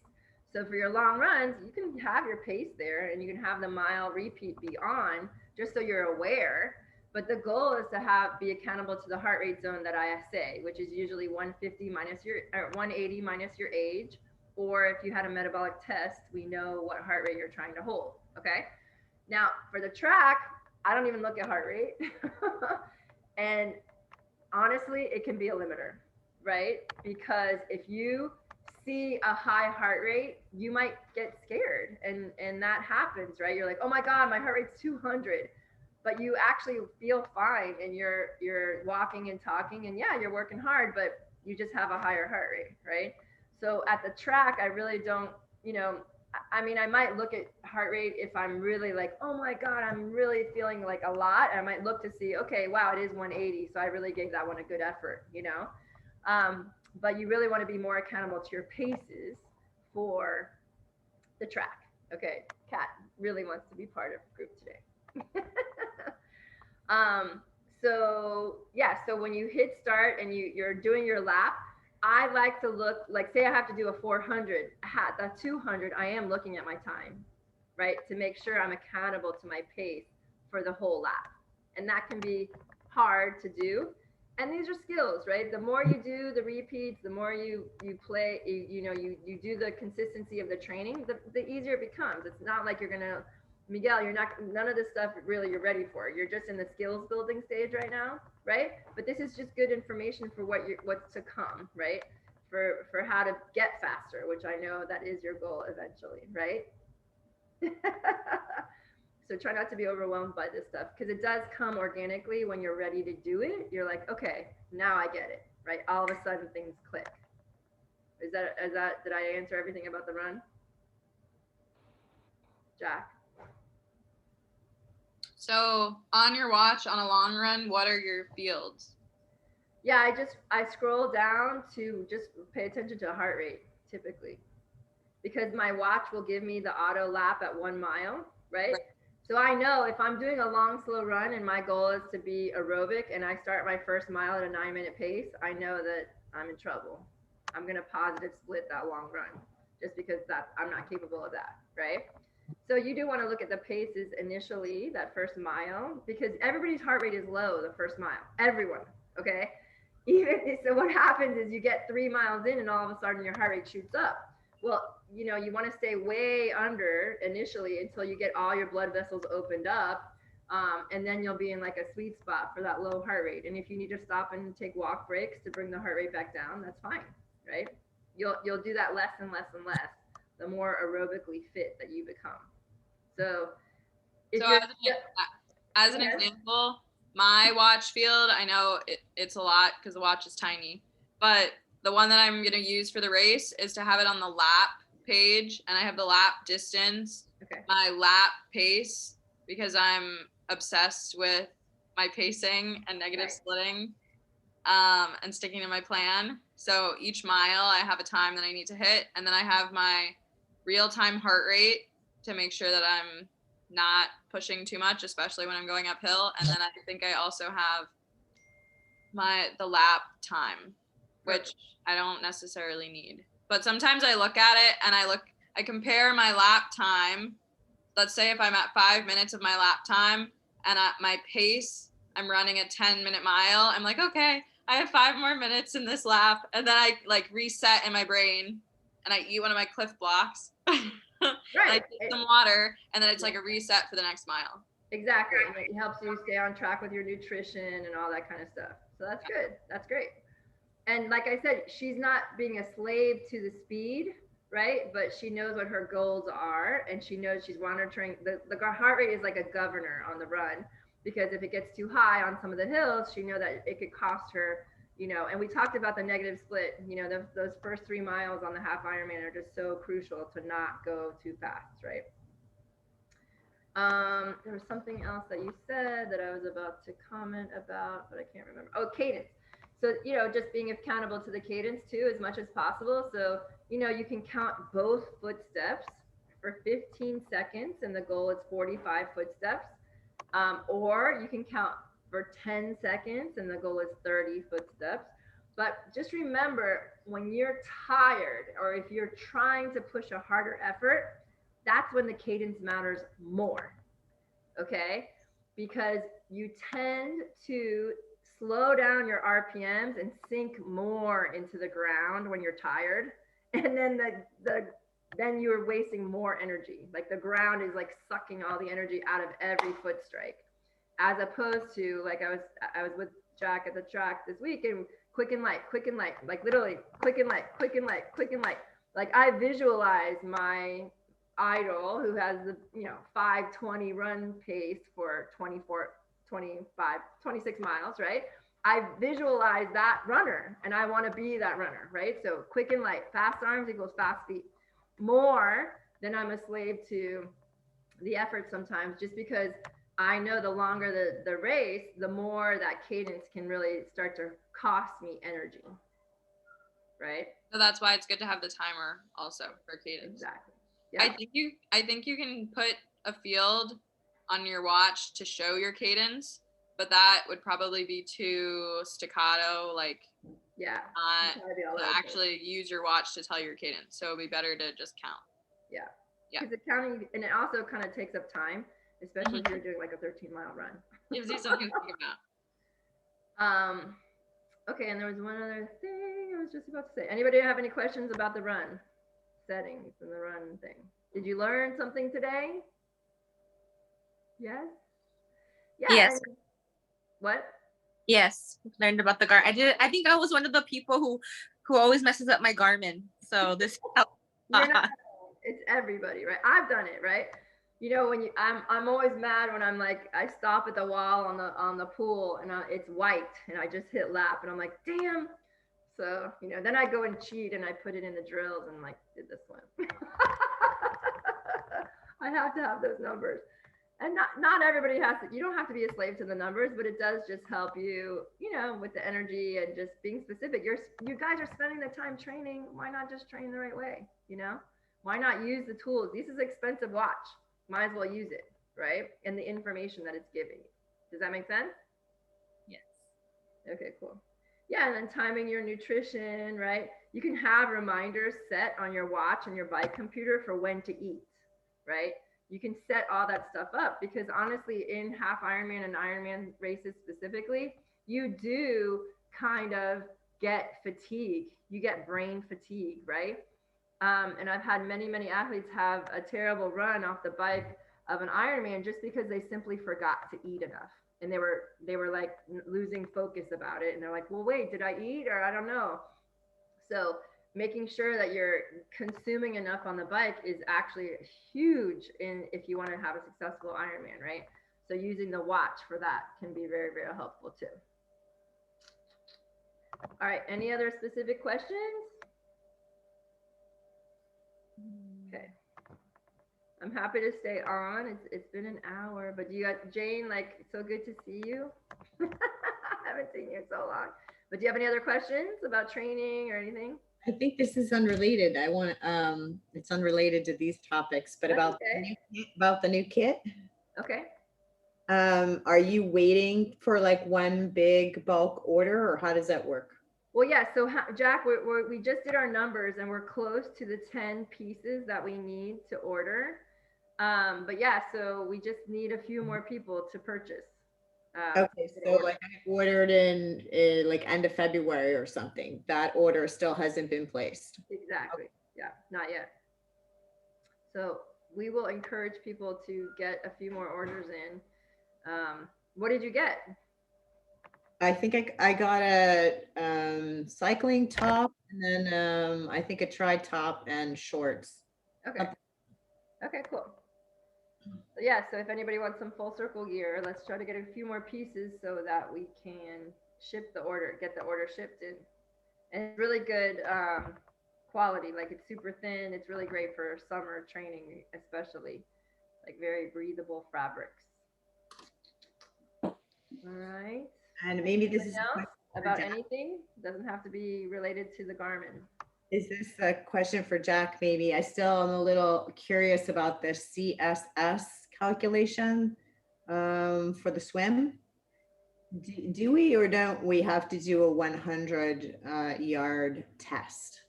So for your long runs, you can have your pace there and you can have the mile repeat be on just so you're aware. But the goal is to be accountable to the heart rate zone that I say, which is usually 150 minus or 180 minus your age. Or if you had a metabolic test, we know what heart rate you're trying to hold. Okay. Now for the track, I don't even look at heart rate. And honestly, it can be a limiter, right? Because if you see a high heart rate, you might get scared, and that happens, right? You're like, oh my God, my heart rate's 200, but you actually feel fine, and you're walking and talking, and yeah, you're working hard, but you just have a higher heart rate, right? So at the track, I really don't, I mean, I might look at heart rate if I'm really like, oh my God, I'm really feeling like a lot. And I might look to see, okay, wow, it is 180. So I really gave that one a good effort, but you really want to be more accountable to your paces for the track. Okay, Kat really wants to be part of the group today. So when you hit start and you're doing your lap, I like to look, like say I have to do a 400, that 200, I am looking at my time, right? To make sure I'm accountable to my pace for the whole lap. And that can be hard to do. And these are skills, right? The more you do the repeats, the more you play, you do the consistency of the training, the easier it becomes. It's not like you're gonna, Miguel, none of this stuff really you're ready for. You're just in the skills building stage right now, right? But this is just good information for what's to come, right? For how to get faster, which I know that is your goal eventually, right? So try not to be overwhelmed by this stuff, because it does come organically when you're ready to do it. You're like, okay, now I get it, right? All of a sudden things click. Did I answer everything about the run? Jack? So on your watch on a long run, what are your fields? Yeah, I scroll down to just pay attention to heart rate typically, because my watch will give me the auto lap at 1 mile, right? So I know if I'm doing a long, slow run and my goal is to be aerobic and I start my first mile at a 9-minute pace, I know that I'm in trouble. I'm going to positive split that long run just because I'm not capable of that, right? So you do want to look at the paces initially, that first mile, because everybody's heart rate is low the first mile. Everyone, okay? So what happens is you get 3 miles in and all of a sudden your heart rate shoots up. Well, you want to stay way under initially until you get all your blood vessels opened up. And then you'll be in like a sweet spot for that low heart rate. And if you need to stop and take walk breaks to bring the heart rate back down, that's fine, right? You'll do that less and less and less the more aerobically fit that you become. So, as an example, my watch field, I know it's a lot because the watch is tiny, but the one that I'm going to use for the race is to have it on the lap page, and I have the lap distance, my lap pace, because I'm obsessed with my pacing and negative splitting, and sticking to my plan. So each mile I have a time that I need to hit, and then I have my real-time heart rate to make sure that I'm not pushing too much, especially when I'm going uphill. And then I think I also have the lap time, which I don't necessarily need. But sometimes I look at it and I compare my lap time. Let's say if I'm at 5 minutes of my lap time and at my pace, I'm running a 10-minute mile. I'm like, okay, I have 5 more minutes in this lap. And then I like reset in my brain and I eat one of my Cliff Blocks. Right. I take some water and then it's like a reset for the next mile. Exactly. And it helps you stay on track with your nutrition and all that kind of stuff. So that's good. That's great. And like I said, she's not being a slave to the speed, right? But she knows what her goals are, and she knows she's monitoring. The heart rate is like a governor on the run, because if it gets too high on some of the hills, she knows that it could cost her, and we talked about the negative split, those first 3 miles on the half Ironman are just so crucial to not go too fast, right? There was something else that you said that I was about to comment about, but I can't remember. Oh, cadence. So, just being accountable to the cadence too, as much as possible. So, you can count both footsteps for 15 seconds and the goal is 45 footsteps. Or you can count for 10 seconds and the goal is 30 footsteps. But just remember, when you're tired or if you're trying to push a harder effort, that's when the cadence matters more, okay? Because you tend to slow down your RPMs and sink more into the ground when you're tired. And then then you're wasting more energy. Like the ground is like sucking all the energy out of every foot strike. As opposed to, like I was with Jack at the track this week and quick and light, like literally quick and light. Like I visualize my idol who has the 5:20 run pace for 24, 25, 26 miles, right? I visualize that runner and I want to be that runner, right? So quick and light, fast arms equals fast feet. More than I'm a slave to the effort sometimes, just because I know the longer the race, the more that cadence can really start to cost me energy, right? So that's why it's good to have the timer also for cadence. Exactly. Yeah. I think you can put a field on your watch to show your cadence, but that would probably be too staccato, like to actually use your watch to tell your cadence. So it'd be better to just count. Yeah. Because the counting, and it also kind of takes up time, especially if you're doing like a 13-mile run. Gives you something to think about. Okay, and there was one other thing I was just about to say. Anybody have any questions about the run settings and the run thing? Did you learn something today? Yes? Yeah. Yes. What? Yes, learned about the Garmin. I think I was one of the people who always messes up my Garmin. So this helped. It's everybody, right? I've done it, right? When I'm always mad when I'm like, I stop at the wall on the pool and it's white and I just hit lap and I'm like, damn. So, then I go and cheat and I put it in the drills and like did this one. I have to have those numbers. And not everybody has to, you don't have to be a slave to the numbers, but it does just help you, with the energy and just being specific. You guys are spending the time training. Why not just train the right way? Why not use the tools? This is an expensive watch. Might as well use it, right? And the information that it's giving you. Does that make sense? Yes. Okay, cool. Yeah, and then timing your nutrition, right? You can have reminders set on your watch and your bike computer for when to eat, right? You can set all that stuff up because honestly, in half Ironman and Ironman races specifically, you do kind of get fatigue. You get brain fatigue, right? And I've had many, many athletes have a terrible run off the bike of an Ironman just because they simply forgot to eat enough. And they were like losing focus about it. And they're like, well, wait, did I eat? Or I don't know. So making sure that you're consuming enough on the bike is actually huge if you want to have a successful Ironman, right? So using the watch for that can be very, very helpful too. All right, any other specific questions? Okay. I'm happy to stay on. It's been an hour, but you got Jane, like, so good to see you. I haven't seen you in so long. But do you have any other questions about training or anything? I think this is unrelated. I want it's unrelated to these topics, but That's about okay. the new kit. Okay. Are you waiting for like one big bulk order, or how does that work? Well, yeah. So Jack, we just did our numbers and we're close to the 10 pieces that we need to order. But yeah, so we just need a few more people to purchase. Okay, so like I ordered in like end of February or something. That order still hasn't been placed. Exactly. Yeah, not yet. So we will encourage people to get a few more orders in. What did you get? I think I got a cycling top and then I think a tri-top and shorts. Okay. Okay, cool. So yeah, so if anybody wants some full circle gear, let's try to get a few more pieces so that we can ship the order, get the order shipped in. And it's really good quality, like it's super thin. It's really great for summer training, especially like very breathable fabrics. All right. And maybe this is about anything. Doesn't have to be related to the Garmin. Is this a question for Jack? Maybe I still am a little curious about the CSS calculation for the swim. Do we or don't we have to do a 100 yard test?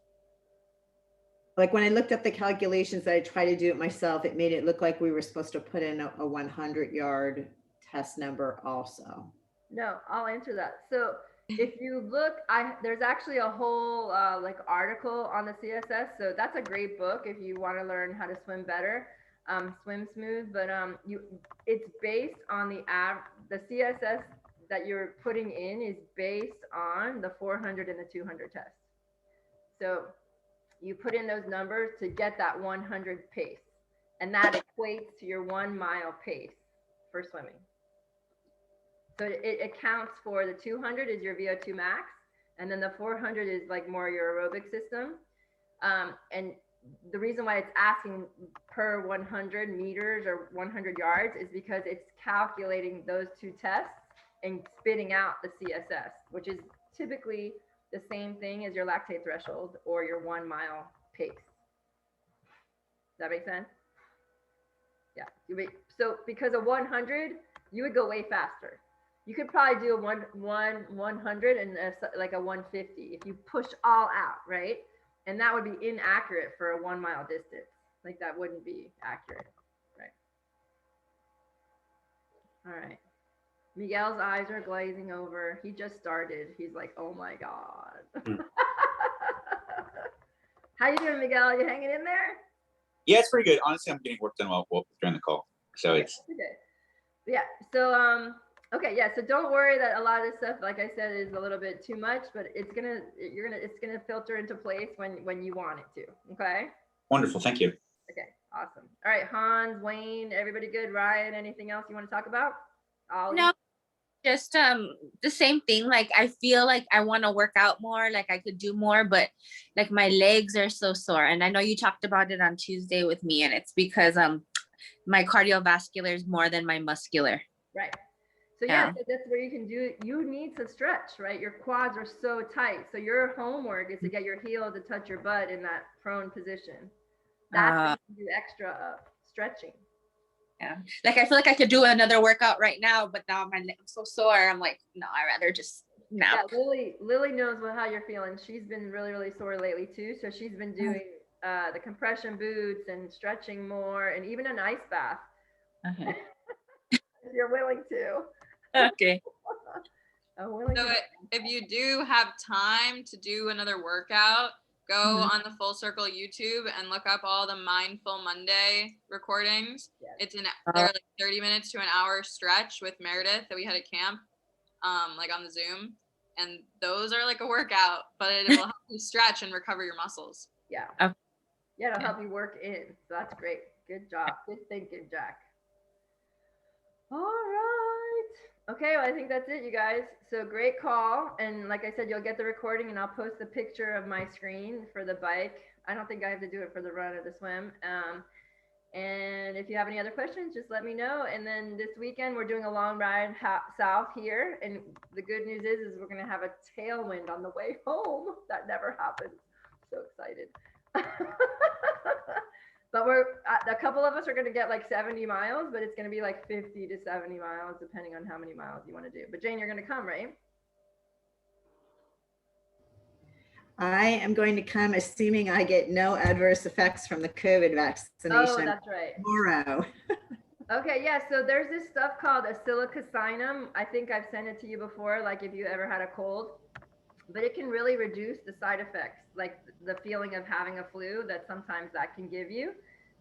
Like when I looked up the calculations that I tried to do it myself, it made it look like we were supposed to put in a 100 yard test number also. No, I'll answer that. So if you look, there's actually a whole like article on the CSS. So that's a great book if you want to learn how to swim better, swim smooth. But it's based on the CSS that you're putting in is based on the 400 and the 200 test. So you put in those numbers to get that 100 pace, and that equates to your 1 mile pace for swimming. So it accounts for the 200 is your VO2 max, and then the 400 is like more your aerobic system. And the reason why it's asking per 100 meters or 100 yards is because it's calculating those two tests and spitting out the CSS, which is typically the same thing as your lactate threshold or your 1 mile pace. Does that make sense? Yeah. So because of 100, you would go way faster. You could probably do a 100 and like a 150 if you push all out, right? And that would be inaccurate for a 1 mile distance. Like that wouldn't be accurate, right? All right. Miguel's eyes are glazing over. He just started. He's like, oh my God. How you doing, Miguel? You hanging in there? Yeah, it's pretty good. Honestly, I'm getting work done well during the call. So okay, it's good. Yeah. So okay, yeah. So don't worry that a lot of this stuff, like I said, is a little bit too much, but it's gonna filter into place when you want it to. Okay. Wonderful. Thank you. Okay. Awesome. All right, Hans, Wayne, everybody good? Ryan, anything else you want to talk about? Ollie? No, just the same thing. Like I feel like I want to work out more, like I could do more, but like my legs are so sore. And I know you talked about it on Tuesday with me, and it's because my cardiovascular is more than my muscular. Right. So yeah, so that's where you can do it. You need to stretch, right? Your quads are so tight. So your homework is to get your heel to touch your butt in that prone position. That's when you can do extra stretching. Yeah. Like I feel like I could do another workout right now, but now I'm so sore. I'm like, no, I'd rather just nap. Yeah, Lily knows how you're feeling. She's been really, really sore lately too. So she's been doing the compression boots and stretching more, and even an ice bath. Okay. If you're willing to. Okay. I'm willing So to. if you do have time to do another workout, go Mhm. on the Full Circle YouTube and look up all the Mindful Monday recordings. Yes. They're like 30 minutes to an hour stretch with Meredith that we had at camp, like on the Zoom. And those are like a workout, but it will help you stretch and recover your muscles. Yeah. Okay. Yeah, it'll help you work in. So that's great. Good job. Good thinking, Jack. All right. Okay, well, I think that's it, you guys. So great call. And like I said, you'll get the recording and I'll post the picture of my screen for the bike. I don't think I have to do it for the run or the swim. And if you have any other questions, just let me know. And then this weekend, we're doing a long ride south here. And the good news is we're going to have a tailwind on the way home. That never happens. So excited. But a couple of us are going to get like 70 miles, but it's going to be like 50 to 70 miles, depending on how many miles you want to do. But Jane, you're going to come, right? I am going to come, assuming I get no adverse effects from the COVID vaccination. Oh, that's right. Tomorrow. Okay, yeah, so there's this stuff called acylcarcinum. I think I've sent it to you before, like if you ever had a cold. But it can really reduce the side effects, like the feeling of having a flu that sometimes that can give you.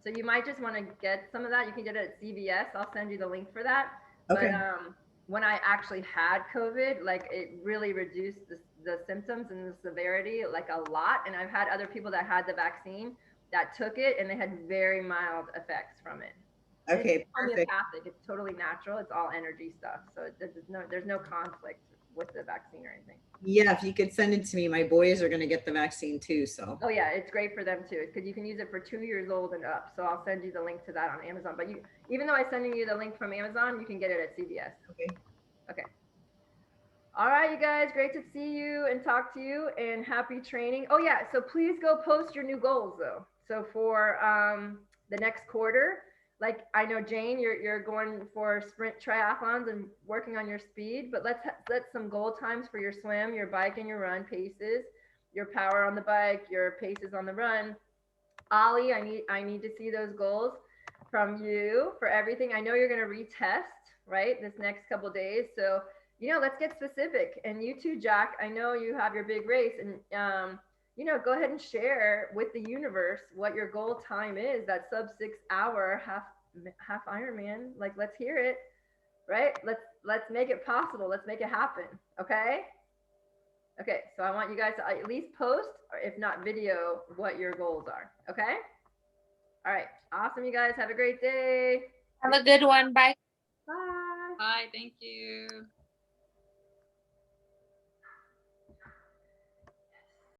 So you might just want to get some of that. You can get it at CVS. I'll send you the link for that. Okay. But when I actually had COVID, like it really reduced the symptoms and the severity like a lot. And I've had other people that had the vaccine that took it and they had very mild effects from it. Okay, it's perfect. homeopathic. It's totally natural. It's all energy stuff. So there's no conflict with the vaccine or anything. Yeah, if you could send it to me, my boys are going to get the vaccine too. So. Oh yeah, it's great for them too, because you can use it for 2 years old and up. So I'll send you the link to that on Amazon. But even though I'm sending you the link from Amazon, you can get it at CVS. Okay. Okay. All right, you guys, great to see you and talk to you, and happy training. Oh yeah, so please go post your new goals though. So for the next quarter, like I know Jane, you're going for sprint triathlons and working on your speed, but let's set some goal times for your swim, your bike, and your run paces, your power on the bike, your paces on the run. Ollie, I need to see those goals from you for everything. I know you're going to retest, right, this next couple days. So, let's get specific. And you too, Jack, I know you have your big race, and go ahead and share with the universe what your goal time is, that sub 6 hour half Ironman. Like, let's hear it, right? Let's make it possible. Let's make it happen. Okay. Okay. So I want you guys to at least post, or if not video, what your goals are. Okay. All right. Awesome. You guys have a great day. Have a good one. Bye. Bye. Bye. Thank you.